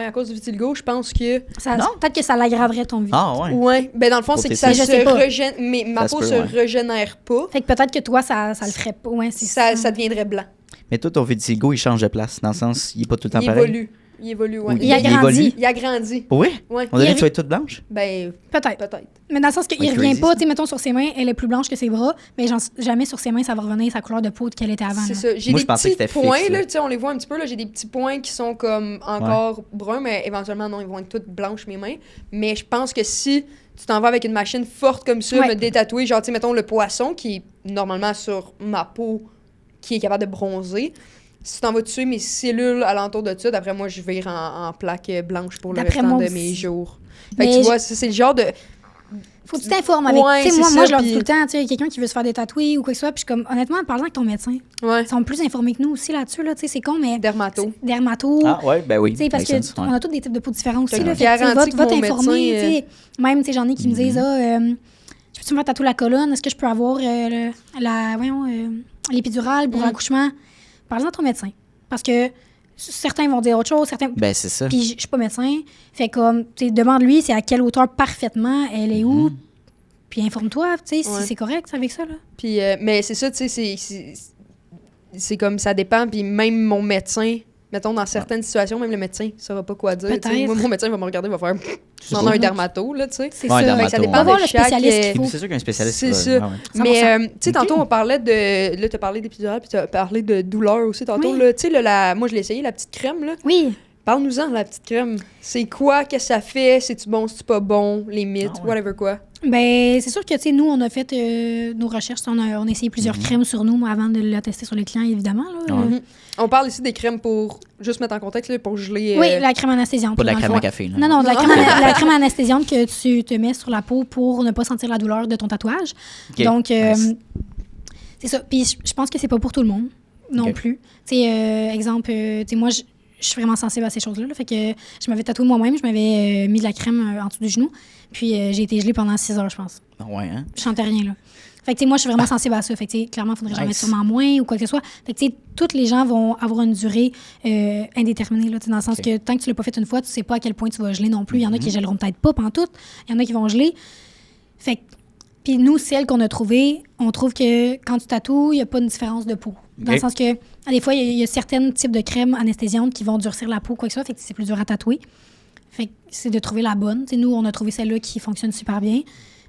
à cause du vitiligo, je pense que... Peut-être que ça l'aggraverait ton vie. Ah ouais? Ouais. Ben dans le fond, c'est que ça se régénère... Mais ma peau se régénère pas. Fait que peut-être que toi, ça le ferait pas. Ouais, ça deviendrait blanc. Mais toi, ton vitiligo, il change de place. Dans le sens, il est pas tout le temps pareil. Il évolue, ouais. Il agrandit. Il agrandit. Oui? Ouais. On dirait que tu vas être toute blanche? Ben, peut-être. Mais dans le sens qu'il revient pas, mettons sur ses mains, elle est plus blanche que ses bras, mais jamais sur ses mains, ça va revenir sa couleur de peau qu'elle était avant. C'est ça. J'ai des petits points, là, tu sais, on les voit un petit peu, là, j'ai des petits points qui sont comme encore bruns, mais éventuellement, non, ils vont être toutes blanches, mes mains. Mais je pense que si tu t'en vas avec une machine forte comme ça, me détatouer, genre, tu sais, mettons le poisson qui est normalement sur ma peau, qui est capable de bronzer, si tu t'en vas tuer mes cellules alentour de ça, d'après moi, je vire en plaque blanche pour le restant de mes jours. Fait que tu vois, c'est le genre de... Faut que tu t'informes avec... moi, je leur dis tout le temps, tu sais, quelqu'un qui veut se faire des tatoués ou quoi que ce soit, puis comme, honnêtement, parlant avec ton médecin, ils sont plus informés que nous aussi là-dessus, là, tu sais, c'est con, mais... Dermato. Ah ouais, ben oui. Tu sais, parce qu'on a tous des types de peaux différents aussi, là. Va t'informer, tu sais. Même, tu sais, j'en ai qui me disent, je peux-tu me faire tatouer la colonne? Est-ce que je peux avoir l'épidurale pour l'accouchement? Parle-en à ton médecin. Parce que certains vont dire autre chose, certains... Ben, c'est ça. Puis je suis pas médecin. Fait comme, tu sais, demande-lui c'est à quelle hauteur parfaitement, elle est où. Puis informe-toi, tu sais, si c'est correct avec ça, là. Puis, mais c'est ça, tu sais, c'est comme ça dépend. Puis même mon médecin, mettons, dans certaines situations, même le médecin ne saura pas quoi dire. Moi, mon médecin va me regarder, va faire... Tu en as un dermato, là, tu sais. C'est ça. Ça dépend de le spécialiste qu'il faut. C'est sûr qu'un spécialiste... C'est ça. Mais, tu sais, tantôt, on parlait de... Là, tu as parlé d'épidural, puis tu as parlé de douleur aussi tantôt. Tu sais, moi, je l'ai essayé, la petite crème, là. Oui. Parle-nous-en, la petite crème. C'est quoi? Qu'est-ce que ça fait? C'est-tu bon? C'est-tu pas bon? Les mythes? Whatever quoi? Ben, c'est sûr que, tu sais, nous, on a fait nos recherches. On a essayé plusieurs crèmes sur nous avant de la tester sur les clients, évidemment. Là. On parle ici des crèmes pour, juste mettre en contexte, là, pour geler... Oui, la crème anesthésiante. Pas de la crème à café. Là. Non, la crème anesthésiante que tu te mets sur la peau pour ne pas sentir la douleur de ton tatouage. Okay. Donc, c'est ça. Puis je pense que c'est pas pour tout le monde non plus. Tu sais, exemple, tu sais, moi, je suis vraiment sensible à ces choses-là. Là, fait que je m'avais tatoué moi-même, je m'avais mis de la crème en dessous du genou, puis j'ai été gelée pendant 6 heures, je pense. Ouais, hein? Je sentais rien, là. Fait que, tu sais, moi, je suis vraiment sensible à ça. Fait que, tu sais, clairement, il faudrait que j'en mette sûrement moins ou quoi que ce soit. Fait que, tu sais, tous les gens vont avoir une durée indéterminée, là, dans le sens que tant que tu l'as pas fait une fois, tu sais pas à quel point tu vas geler non plus. Il y en a qui geleront peut-être pas pantoute. Il y en a qui vont geler. Fait que, puis nous, celles qu'on a trouvées, on trouve que quand tu tatoues, il n'y a pas une différence de peau. Dans le sens que, des fois, il y a certains types de crèmes anesthésiantes qui vont durcir la peau, quoi que ce soit. Fait que c'est plus dur à tatouer. Fait que c'est de trouver la bonne. T'sais, nous, on a trouvé celle-là qui fonctionne super bien.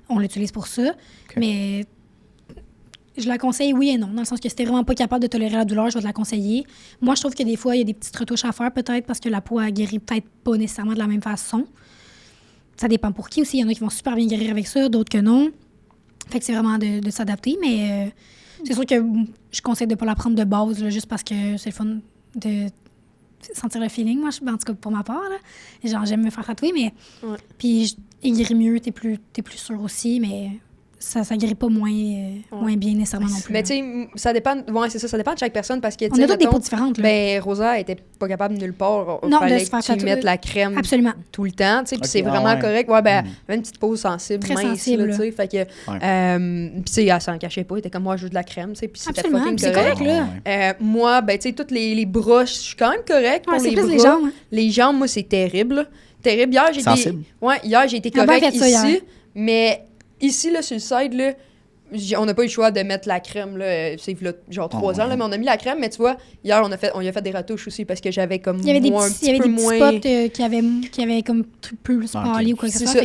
On l'utilise pour ça. Mais je la conseille oui et non. Dans le sens que si t'es vraiment pas capable de tolérer la douleur, je vais te la conseiller. Moi, je trouve que des fois, il y a des petites retouches à faire peut-être parce que la peau, elle guérit peut-être pas nécessairement de la même façon. Ça dépend pour qui aussi. Il y en a qui vont super bien guérir avec ça, d'autres que non. Fait que c'est vraiment de s'adapter. Mais c'est sûr que je conseille de pas la prendre de base là, juste parce que c'est le fun de sentir le feeling, moi, en tout cas pour ma part. Là. Genre, j'aime me faire tatouer, mais... Puis, il guérit mieux, t'es plus sûr aussi, mais ça guérit pas moins bien nécessairement non plus. Mais tu sais, ça dépend... Ouais, c'est ça, ça dépend de chaque personne, parce que... On a toutes des peaux différentes, là. Ben, Rosa était pas capable nulle part. Non, fallait de se faire que tu mettes la crème tout le temps, tu sais, puis c'est vraiment correct. Ouais, ben, elle avait une petite peau sensible, très mince, sensible, là, tu sais, fait que... Puis, tu sais, elle s'en cachait pas, elle était comme, moi, je veux de la crème, tu sais, puis c'était fucking c'est correct, là. Moi, ben, tu sais, toutes les bras, je suis quand même correcte pour les bras. Les jambes, Les jambes, moi, c'est terrible. Terrible. Hier, j'ai été correcte ici, mais ici, là, sur le side, là, on n'a pas eu le choix de mettre la crème, là, c'est genre 3 ans, là, mais on a mis la crème, mais tu vois, hier, on y a fait des retouches aussi parce que j'avais comme il y avait des petits spots qui avaient comme plus pâli ou quoi que ce soit.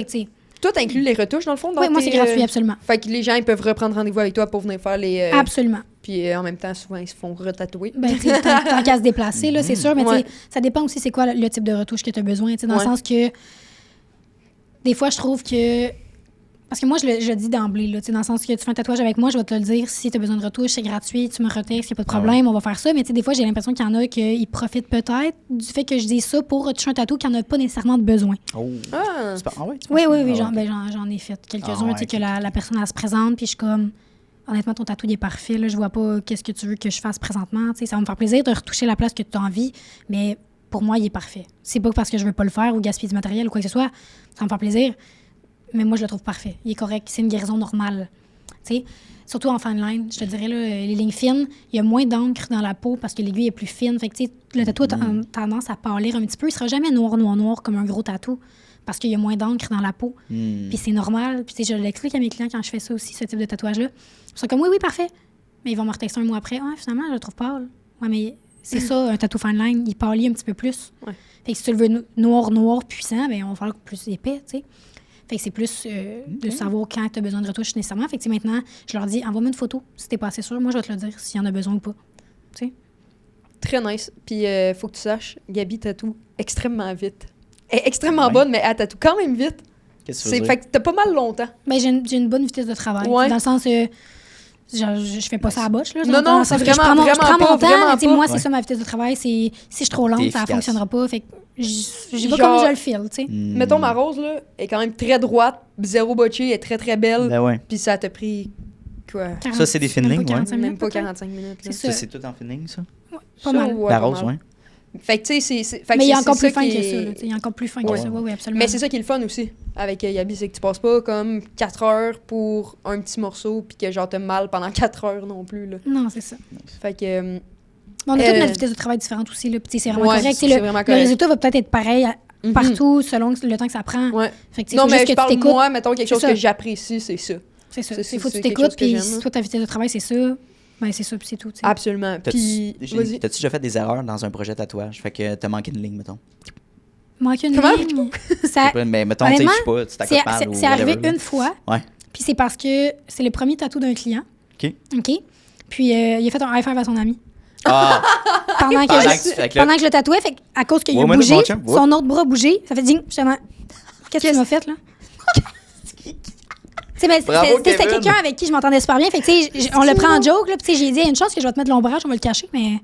Toi, t'inclus les retouches, dans le fond? Oui, moi, c'est gratuit, absolument. Fait que les gens, ils peuvent reprendre rendez-vous avec toi pour venir faire les... Absolument. Puis en même temps, souvent, ils se font retatouer. Ben, tant qu'à se déplacer, là, c'est sûr. Mais ça dépend aussi c'est quoi le type de retouche que tu as besoin. Dans le sens que, des fois, je trouve que... Parce que moi, je le dis d'emblée, là, dans le sens que tu fais un tatouage avec moi, je vais te le dire. Si tu as besoin de retouche, c'est gratuit, tu me retextes, il n'y a pas de problème, on va faire ça. Mais des fois, j'ai l'impression qu'il y en a qui profitent peut-être du fait que je dis ça pour retoucher un tatou qui n'en a pas nécessairement de besoin. Oh. Oui, j'en ai fait quelques-uns, que la personne, elle se présente, puis je suis comme... honnêtement, ton tatou, il est parfait. Là, je vois pas qu'est-ce que tu veux que je fasse présentement. T'sais, ça va me faire plaisir de retoucher la place que tu as envie, mais pour moi, il est parfait. C'est pas parce que je veux pas le faire ou gaspiller du matériel ou quoi que ce soit. Ça va me faire plaisir, mais moi, je le trouve parfait. Il est correct. C'est une guérison normale. T'sais, surtout en fine line, je te dirais, là, les lignes fines, il y a moins d'encre dans la peau parce que l'aiguille est plus fine. Fait que, le tatou a tendance à pâlir un petit peu. Il sera jamais noir comme un gros tatou parce qu'il y a moins d'encre dans la peau. Puis c'est normal. Puis je l'explique à mes clients quand je fais ça aussi, ce type de tatouage-là. Ils sont comme, oui, parfait. Mais ils vont me retexter un mois après. Ah, finalement, je le trouve pâle. Ouais, mais c'est ça, un tatou fine line, il pâlit un petit peu plus. Ouais. Fait que si tu le veux noir, puissant, ben on va falloir plus épais, tu sais. Fait que c'est plus de savoir quand tu as besoin de retouche nécessairement. Fait que maintenant, je leur dis, envoie-moi une photo si t'es pas assez sûr. Moi, je vais te le dire s'il y en a besoin ou pas. Tu sais. Très nice. Puis, faut que tu saches, Gabi tatoue extrêmement vite. Elle est extrêmement bonne, mais elle tatoue quand même vite. Qu'est-ce que tu veux dire? Fait que t'as pas mal longtemps. Ben, j'ai une bonne vitesse de travail. Ouais. Dans le sens, je fais pas ça à botche. Là, non, c'est vraiment, je prends mon temps. Vraiment moi, c'est ça ma vitesse de travail. Si je suis trop lente, ça fonctionnera pas. Fait que j'y vais comme je le file, tu sais. Mettons, ma rose, là, est quand même très droite, zéro botchée, elle est très, très belle. Ben ouais. Puis ça t'a pris, quoi? 40, ça, c'est des finnings, ouais. Même pas 45 minutes. Là. Ça, c'est tout en finning, ça? Ouais, pas mal. Ouais, la rose, ouais. Fait que, tu sais, mais il y a encore plus fin que ça. Il y a encore plus fin que ça, oui, absolument. Mais c'est ça qui est le fun aussi avec Gabi, c'est que tu passes pas comme 4 heures pour un petit morceau puis que genre t'as mal pendant 4 heures non plus, là. Non, c'est ça. Fait que... on a toute notre vitesse de travail différente aussi, là. Puis c'est vraiment correct. C'est vraiment correct. Le résultat va peut-être être pareil partout selon le temps que ça prend. Ouais. Fait que, non, mais je parle, moi, mettons, quelque chose que j'apprécie, c'est ça. C'est ça. Il faut que tu t'écoutes, puis si toi, ta vitesse de travail, c'est ça, ben c'est ça, puis c'est tout. T'sais. Absolument. Puis, t'as-tu déjà fait des erreurs dans un projet tatouage? Fait que t'as manqué une ligne, mettons. Manqué une ligne? Ça... Mais mettons, tu sais, je sais pas, tu t'accotes mal ou c'est arrivé une fois. Ouais. Puis c'est parce que c'est le premier tatou d'un client. OK. Puis il a fait un high five à son ami. Ah! pendant que je le tatouais, fait à cause qu'il a bougé, son autre bras a bougé, ça fait ding, justement. Qu'est-ce que tu m'as fait, là? C'était quelqu'un avec qui je m'entendais super bien. Fait que, on le prend en joke. Là, j'ai dit, il y a une chance que je vais te mettre l'ombrage, on va le cacher. Mais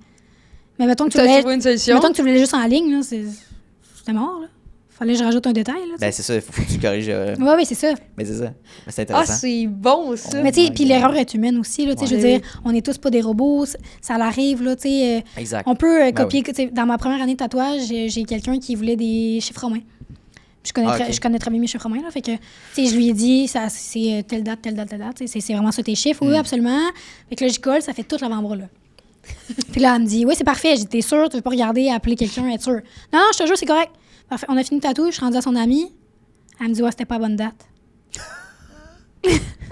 mettons que tu voulais juste en ligne, là, c'était mort. Là. Fallait que je rajoute un détail. Là, ben, c'est ça, il faut que tu corriges. Oui, c'est ça. Mais c'est ça. Mais c'est intéressant. Ah, c'est bon, ça. Mais tu sais, puis l'erreur est humaine aussi. Là, je veux dire, on n'est tous pas des robots. Ça l'arrive. Là, exact. On peut copier. Dans ma première année de tatouage, j'ai quelqu'un qui voulait des chiffres romains. Je connais très bien mes chiffres romains, là. Fait que, je lui ai dit, c'est telle date. C'est vraiment ça tes chiffres. Oui, absolument. Fait que là, j'y colle, ça fait tout l'avant-bras, là. Puis là, elle me dit, oui, c'est parfait. J'ai dit, t'es sûr, tu veux pas regarder, appeler quelqu'un, être sûr. Non, je te jure, c'est correct. Parfait. On a fini le tatou, je suis rendue à son ami. Elle me dit, ouais, c'était pas la bonne date.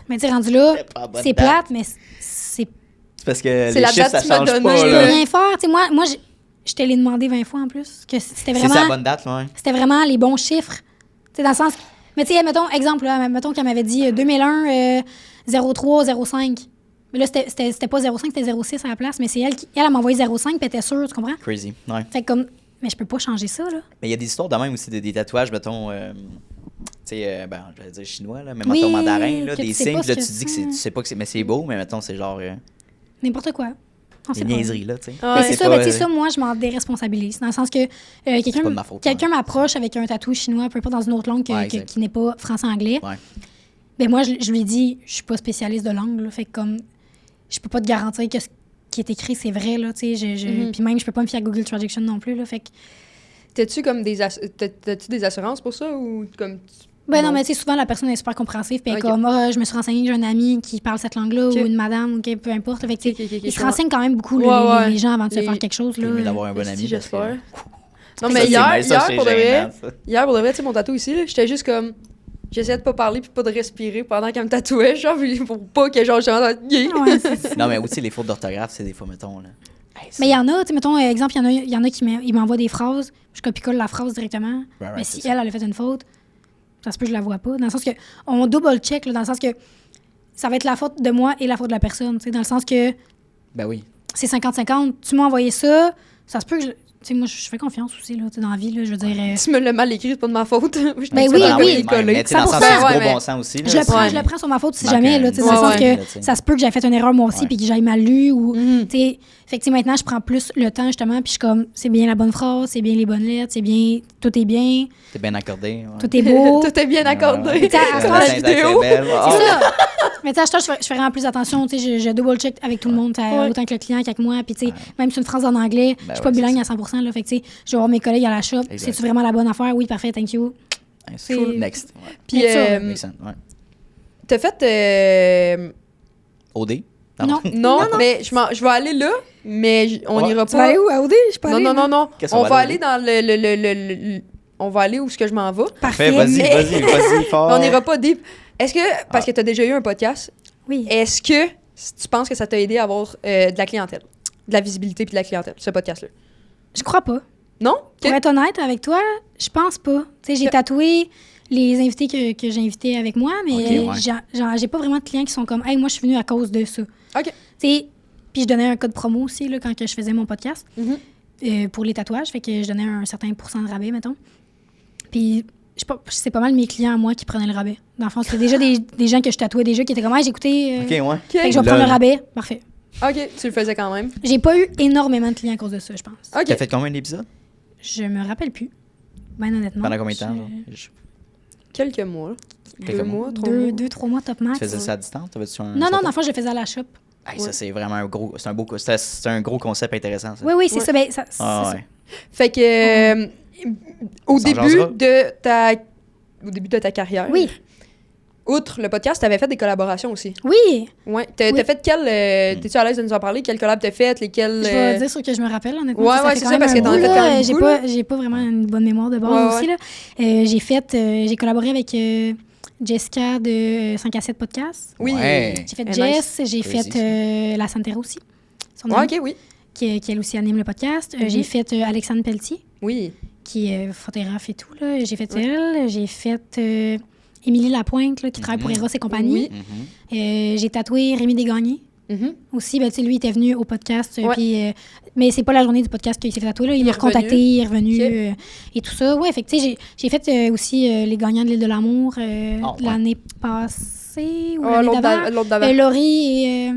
Mais tu sais, rendu là, c'est plate, mais c'est parce que les chiffres, ça change pas. Je peux rien faire. Tu sais, moi je te l'ai demandé 20 fois en plus. Que c'était vraiment, c'est la bonne date, ouais. C'était vraiment les bons chiffres. Tu sais, dans le sens. Mais tu sais, mettons, exemple, là, mettons qu'elle m'avait dit 2001, 03, 05. Mais là, c'était pas 05, c'était 06 à la place. Mais c'est elle m'a envoyé 05, puis elle était sûre, tu comprends? Crazy, ouais. Fait comme. Mais je peux pas changer ça, là. Mais il y a des histoires de même aussi, des tatouages, mettons. Tu sais, je vais dire chinois, là, mais mettons mandarin, là, des signes, là, tu dis que tu sais pas que c'est. Mais c'est beau, mais mettons, c'est genre. N'importe quoi. Des niaiseries, là, tu sais. Mais c'est ça, ça, moi, je m'en déresponsabilise. Dans le sens que quelqu'un m'approche avec un tatou chinois, peu importe dans une autre langue qui n'est pas français-anglais. Ouais. Ben moi, je lui dis, je suis pas spécialiste de langue, là, fait que comme, je peux pas te garantir que ce qui est écrit, c'est vrai, là, tu sais. Puis même, je peux pas me fier à Google Traduction non plus, là, fait que... T'as-tu comme t'as-tu des assurances pour ça, ou comme... Ben non, mais tu sais, souvent, la personne est super compréhensive. Puis comme, je me suis renseignée, j'ai un ami qui parle cette langue-là, ou une madame, ou peu importe. Fait que, ils se renseignent quand même beaucoup, les gens, avant de se faire quelque chose. Là. Mieux d'avoir un bon ami. J'espère. Non, mais hier, pour de vrai, tu sais, mon tatou ici, j'étais juste comme... J'essayais de pas parler puis pas de respirer pendant qu'elle me tatouait, genre, pour pas que, genre, je non, mais aussi, les fautes d'orthographe, c'est des fois, mettons, là. Mais il y en a, tu sais, mettons, exemple, il y en a qui m'envoient des phrases, je copie-colle la phrase directement. Mais si elle a fait une faute, ça se peut que je la vois pas. Dans le sens que, on double-check, dans le sens que ça va être la faute de moi et la faute de la personne, tu sais, dans le sens que... Ben oui. C'est 50-50. Tu m'as envoyé ça, ça se peut que tu sais, moi, je fais confiance aussi, là, dans la vie, là, je veux dire... Tu me l'as mal écrit, c'est pas de ma faute. Ben oui. Mais tu sais, dans le sens du gros bon sens aussi. Je le prends sur ma faute si jamais, là, tu sais, dans le sens que ça se peut que j'aie fait une erreur moi aussi, puis que j'aille mal lu, ou, tu sais... Fait que, maintenant, je prends plus le temps, justement, puis je suis comme, c'est bien la bonne phrase, c'est bien les bonnes lettres, c'est bien... Tout est bien. C'est bien accordé. Tout est beau. Tout est bien accordé. Tu sais, à ce moment, la vidéo. C'est ça. Mais tu sais, je fais vraiment plus attention. Tu sais, je double-check avec tout le monde, autant que le client qu'avec moi. Puis tu sais, même sur une phrase en anglais, je suis pas bilingue à 100%. Là, fait que tu sais, je vais voir mes collègues à la shop. C'est-tu vraiment la bonne affaire? Oui, parfait, thank you. C'est cool. Next. Ouais. Puis, t'as fait... OD? Non, mais je vais aller là, mais on n'ira pas... Tu vas aller où, à OD? Je peux aller. Non. On va aller dans le... On va aller où ce que je m'en vais. Parfait, vas-y, fort. On n'ira pas deep. Est-ce que, parce que tu as déjà eu un podcast, oui. Est-ce que tu penses que ça t'a aidé à avoir de la clientèle, de la visibilité puis de la clientèle, ce podcast-là? Je crois pas. Non? Pour être honnête avec toi, je pense pas. Tu sais, j'ai tatoué les invités que j'ai invités avec moi, mais j'ai pas vraiment de clients qui sont comme « Hey, moi, je suis venue à cause de ça. » OK. Tu sais, puis je donnais un code promo aussi là, quand je faisais mon podcast pour les tatouages. Fait que je donnais un certain pourcent de rabais, mettons. Puis c'est pas mal mes clients à moi qui prenaient le rabais. Dans le fond, c'était déjà des gens que je tatouais déjà qui étaient comme « Hey, j'ai écouté. OK, ouais. Fait que je vais prendre le rabais. » Parfait. OK, tu le faisais quand même. J'ai pas eu énormément de clients à cause de ça, je pense. OK. Tu as fait combien d'épisodes? Je me rappelle plus. Ben honnêtement. Pendant combien de temps? Quelques mois. 2 mois, 3 mois. 2-3 mois top max. Tu faisais ça à distance? Non, dans le fond, je le faisais à la shop. Hey, ça, c'est vraiment un gros... C'est un gros concept intéressant, ça. Oui, c'est ça. Ben, ça. Fait que... Au début de ta carrière... Oui. Outre le podcast, tu avais fait des collaborations aussi. Oui. Ouais. T'as fait quelle... T'es-tu à l'aise de nous en parler? Quelle collab t'as fait? Lesquelles... Je vais dire ce que je me rappelle, honnêtement. Ouais, c'est ça, parce que t'en as fait quand même beaucoup. J'ai pas vraiment une bonne mémoire de base aussi. Là. J'ai collaboré avec Jessica de 5 à 7 Podcast. Oui. Ouais. J'ai fait Jess. J'ai fait la Santera aussi. OK, oui. Qui elle aussi anime le podcast. J'ai fait Alexandre Pelletier. Oui. Qui est photographe et tout. Là. J'ai fait elle. J'ai fait... Émilie Lapointe, là, qui travaille pour Eros et compagnie. Oui. J'ai tatoué Rémi Desgagnés. Aussi, ben, lui, il était venu au podcast. Mais c'est pas la journée du podcast qu'il s'est fait tatouer. Là. Il m'a recontacté, il est revenu et tout ça. Ouais, fait que, j'ai fait aussi les gagnants de l'île de l'amour l'année passée ou l'année d'avant. Laurie et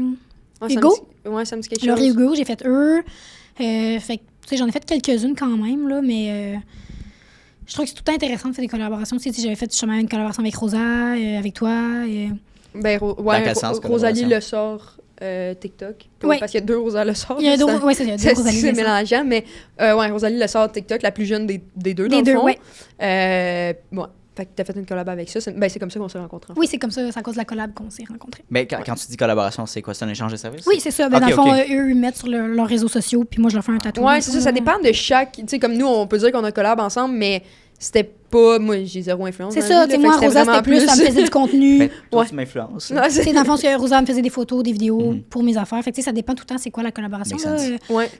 Hugo. Ça me dit quelque chose. Laurie et Hugo, j'ai fait eux. Fait que, j'en ai fait quelques-unes quand même, là, mais... je trouve que c'est tout intéressant de faire des collaborations. Tu sais, j'avais fait justement une collaboration avec Rosa, avec toi. Ben, Rosalie Le Sort TikTok. Parce qu'il y a 2 Rosalie Le Sort. Il y a 2 Rosalie Le Sort. C'est mélangeant, mais Rosalie Le Sort TikTok, la plus jeune des deux, dans le fond. Bon, fait que t'as fait une collab avec ça. C'est comme ça qu'on s'est rencontrés. Oui, c'est comme ça. C'est à cause de la collab qu'on s'est rencontrés. Mais quand tu dis collaboration, c'est quoi? C'est un échange de services? Oui, c'est ça. Ben, dans le fond, eux, ils mettent sur leurs réseaux sociaux, puis moi, je leur fais un tatouage. Ouais, c'est ça. Ça dépend de chaque... Tu sais, comme nous, on peut dire qu'on a collab ensemble, mais c'était pas... Moi, j'ai 0 influence. C'est ça. Moi, Rosa, c'était plus... Ça me faisait du contenu. Mais toi, tu m'influences. Dans le fond, Rosa me faisait des photos, des vidéos pour mes affaires. Fait que, ça dépend tout le temps c'est quoi la collaboration.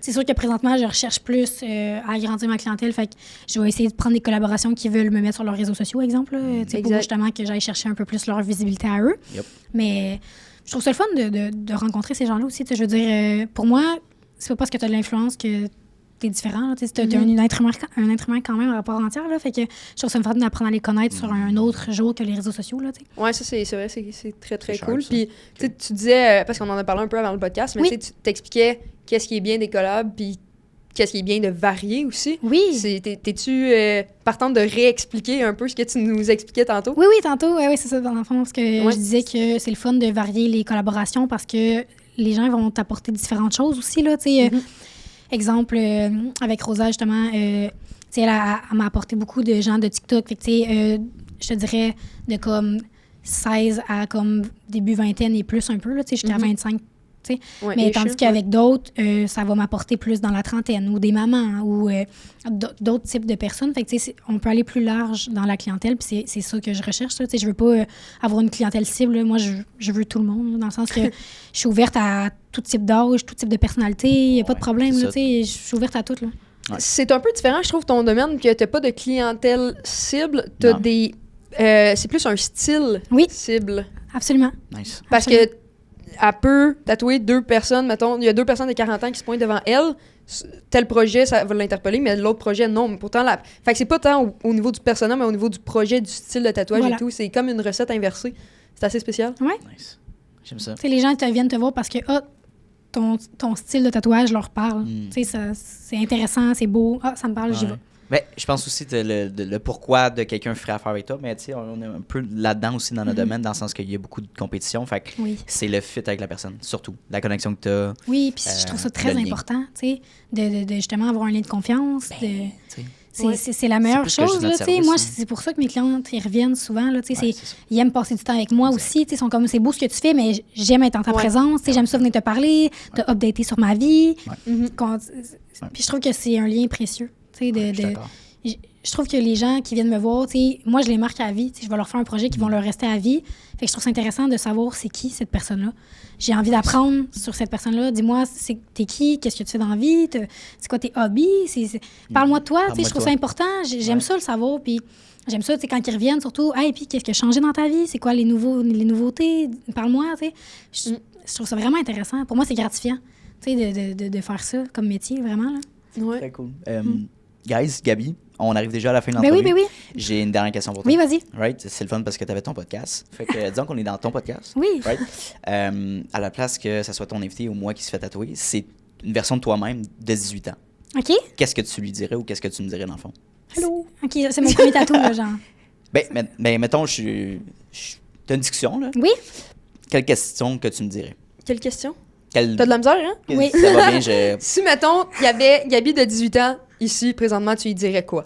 C'est sûr que présentement, je recherche plus à agrandir ma clientèle. Fait que je vais essayer de prendre des collaborations qui veulent me mettre sur leurs réseaux sociaux, exemple. Pour justement que j'aille chercher un peu plus leur visibilité à eux. Mais je trouve ça le fun de rencontrer ces gens-là aussi. Je veux dire, pour moi, c'est pas parce que tu as de l'influence que t'es différent. Tu as un être humain quand même à rapport entière. Là, fait que je trouve ça me fun d'apprendre à les connaître sur un autre jour que les réseaux sociaux. Là, ouais, ça, c'est vrai. C'est très, très cool. Puis tu disais, parce qu'on en a parlé un peu avant le podcast, mais tu t'expliquais qu'est-ce qui est bien des collabs, puis qu'est-ce qui est bien de varier aussi. Oui. T'es-tu partante de réexpliquer un peu ce que tu nous expliquais tantôt? Oui, tantôt. Oui, c'est ça, dans le fond. Parce que je disais que c'est le fun de varier les collaborations parce que les gens vont t'apporter différentes choses aussi. Là, exemple, avec Rosa, justement, elle m'a apporté beaucoup de gens de TikTok. Fait que, je te dirais de comme 16 à comme début vingtaine et plus un peu, là, jusqu'à 25. Mais tandis qu'avec d'autres, ça va m'apporter plus dans la trentaine ou des mamans ou d'autres types de personnes. Fait que, on peut aller plus large dans la clientèle, puis c'est ça que je recherche. Là, je veux pas avoir une clientèle cible. Là. Moi, je veux tout le monde, là, dans le sens que je suis ouverte à tout type d'âge, tout type de personnalité. Il n'y a pas de problème. Là, je suis ouverte à tout. Là. Ouais. C'est un peu différent, je trouve, ton domaine, que tu n'as pas de clientèle cible. Tu as des... c'est plus un style cible. Absolument. Nice. Parce que elle peut tatouer 2 personnes, mettons, il y a 2 personnes de 40 ans qui se pointent devant elle, tel projet, ça va l'interpeller, mais l'autre projet, non. Mais pourtant, fait que c'est pas tant au niveau du personnage, mais au niveau du projet, du style de tatouage et tout. C'est comme une recette inversée. C'est assez spécial. Ouais. Nice. J'aime ça. Les gens viennent te voir parce que ton style de tatouage leur parle. C'est intéressant, c'est beau. Ça me parle, j'y vais. Ben, je pense aussi le pourquoi de quelqu'un ferait affaire avec toi, mais tu sais, on est un peu là-dedans aussi dans notre domaine, dans le sens qu'il y a beaucoup de compétition. Fait que c'est le fit avec la personne, surtout. La connexion que tu as. Oui, puis je trouve ça très important, tu sais, de justement avoir un lien de confiance. C'est la meilleure chose, là, tu sais. Moi, c'est pour ça que mes clients, ils reviennent souvent, là, tu sais. Ils aiment passer du temps avec moi aussi, tu sais. Ils sont comme, c'est beau ce que tu fais, mais j'aime être en ta présence, tu sais. J'aime ça venir te parler, te updater sur ma vie. Puis je trouve que c'est un lien précieux, tu sais, je trouve que les gens qui viennent me voir, tu sais, moi, je les marque à vie. Je vais leur faire un projet qui vont leur rester à vie. Fait que je trouve ça intéressant de savoir c'est qui cette personne-là. J'ai envie d'apprendre sur cette personne-là. Dis-moi, t'es qui? Qu'est-ce que tu fais dans la vie? C'est quoi tes hobbies? Parle-moi de toi. Je trouve ça important. J'aime ça le savoir. Puis j'aime ça, quand ils reviennent, surtout. Hey, puis qu'est-ce qui a changé dans ta vie? C'est quoi les nouveautés? Parle-moi. Je trouve ça vraiment intéressant. Pour moi, c'est gratifiant de faire ça comme métier, vraiment. Là. Ouais. Très cool. Guys, Gabi, on arrive déjà à la fin de l'entrevue. Ben oui. J'ai une dernière question pour toi. Oui, vas-y. Right? C'est le fun parce que tu avais ton podcast. Fait que disons qu'on est dans ton podcast. Oui. Right? À la place que ça soit ton invité ou moi qui se fait tatouer, c'est une version de toi-même de 18 ans. OK. Qu'est-ce que tu lui dirais ou qu'est-ce que tu me dirais dans le fond? Allô? OK, c'est mon premier tatou, là, genre. Ben, mettons, t'as une discussion, là. Oui. Quelle question que tu me dirais? Quelle question? T'as de la misère, hein? Oui. Ça va bien, Si, mettons, il y avait Gabi de 18 ans, ici, présentement, tu lui dirais quoi?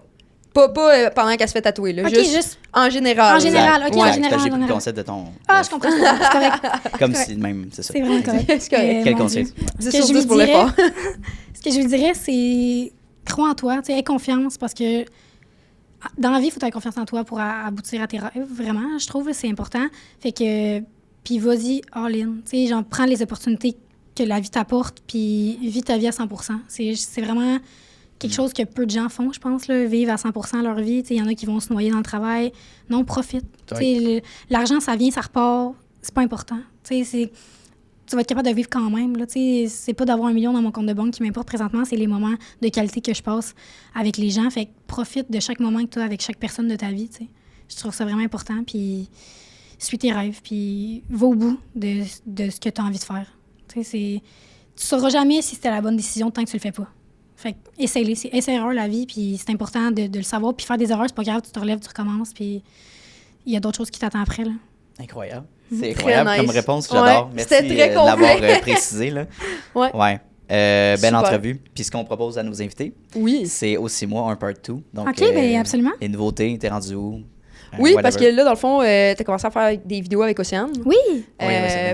Pas pendant qu'elle se fait tatouer, là. OK, juste en général. En général, OK, en général. J'ai pris le concept de ton... Ah, je comprends, c'est correct. Comme si, même, c'est ça. C'est vraiment correct. C'est correct. Quel conseil? 10 sur 10 pour l'effort. Ce que je lui dirais, c'est crois en toi, aie confiance, parce que dans la vie, il faut avoir confiance en toi pour aboutir à tes rêves, vraiment, je trouve, c'est important. Fait que, puis vas-y, all in, tu sais, genre, prends les opportunités que la vie t'apporte, puis vis ta vie à 100%. C'est vraiment quelque chose que peu de gens font, je pense, là, vivre à 100% leur vie. Il y en a qui vont se noyer dans le travail. Non, profite. L'argent, ça vient, ça repart. C'est pas important. Tu vas être capable de vivre quand même. Là, c'est pas d'avoir 1 million dans mon compte de banque qui m'importe présentement, c'est les moments de qualité que je passe avec les gens. Fait que profite de chaque moment que tu as avec chaque personne de ta vie. T'sais. Je trouve ça vraiment important. Puis suis tes rêves, puis va au bout de ce que tu as envie de faire. Tu sauras jamais si c'était la bonne décision tant que tu le fais pas. Fait que essaye-les. C'est essai-erreur la vie, puis c'est important de le savoir. Puis faire des erreurs, c'est pas grave, tu te relèves, tu recommences, puis il y a d'autres choses qui t'attendent après. Là. Incroyable. C'est incroyable nice. Comme réponse, j'adore. Ouais, merci très d'avoir précisé. Là. Ouais. Belle entrevue. Puis ce qu'on propose à nos invités, oui. c'est au 6 mois un part 2. Donc, OK, bien absolument. Les nouveautés, t'es rendu où? Oui, parce que là, dans le fond, t'as commencé à faire des vidéos avec Océane. Oui.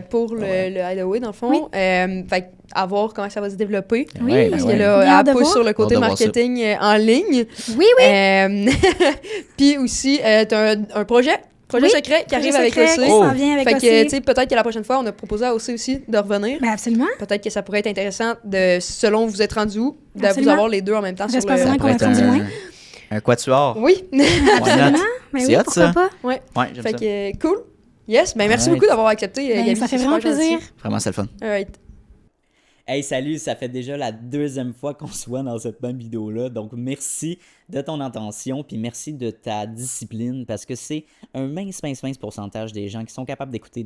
Pour le Hideaway, dans le fond. Oui. Fait à voir comment ça va se développer. Oui. Parce que là, elle pousse sur le côté marketing en ligne. Oui. Puis aussi, t'as un projet secret qui arrive avec OC. Fait que, tu sais, peut-être que la prochaine fois, on a proposé à OC aussi de revenir. Ben absolument. Peut-être que ça pourrait être intéressant, selon vous êtes rendu où, de vous avoir les deux en même temps sur le... J'espère vraiment qu'on va être rendu loin. Un quatuor. Oui. Absolument. Mais oui, pourquoi pas? Ouais, j'aime ça. Fait que, cool. Yes, ben merci beaucoup d'avoir accepté. Ben, ça fait vraiment plaisir. Vraiment, c'est le fun. All right. Hey, salut, ça fait déjà la 2e fois qu'on se voit dans cette même vidéo-là. Donc, merci de ton attention, puis merci de ta discipline, parce que c'est un mince pourcentage des gens qui sont capables d'écouter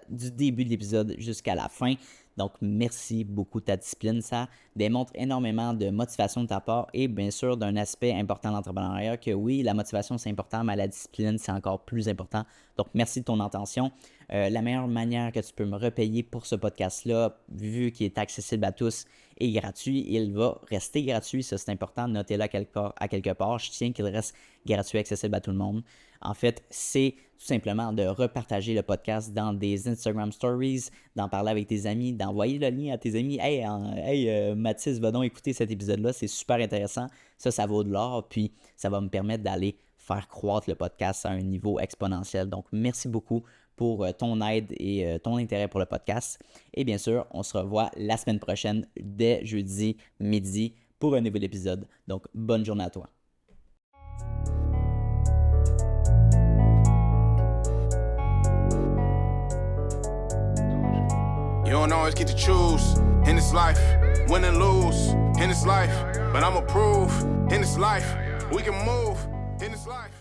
du début de l'épisode jusqu'à la fin. Donc, merci beaucoup de ta discipline. Ça démontre énormément de motivation de ta part et bien sûr d'un aspect important de l'entrepreneuriat que oui, la motivation c'est important, mais la discipline c'est encore plus important. Donc, merci de ton attention. La meilleure manière que tu peux me repayer pour ce podcast-là, vu qu'il est accessible à tous et gratuit, il va rester gratuit. Ça, c'est important. Notez-le à quelque part. Je tiens qu'il reste gratuit, accessible à tout le monde. En fait, c'est tout simplement de repartager le podcast dans des Instagram Stories, d'en parler avec tes amis, d'envoyer le lien à tes amis. Hey, Mathis, va donc écouter cet épisode-là. C'est super intéressant. Ça vaut de l'or. Puis, ça va me permettre d'aller faire croître le podcast à un niveau exponentiel. Donc, merci beaucoup pour ton aide et ton intérêt pour le podcast. Et bien sûr, on se revoit la semaine prochaine dès jeudi midi pour un nouvel épisode. Donc, bonne journée à toi. You don't always get to choose in this life, win and lose in this life. But I'ma prove in this life, we can move in this life.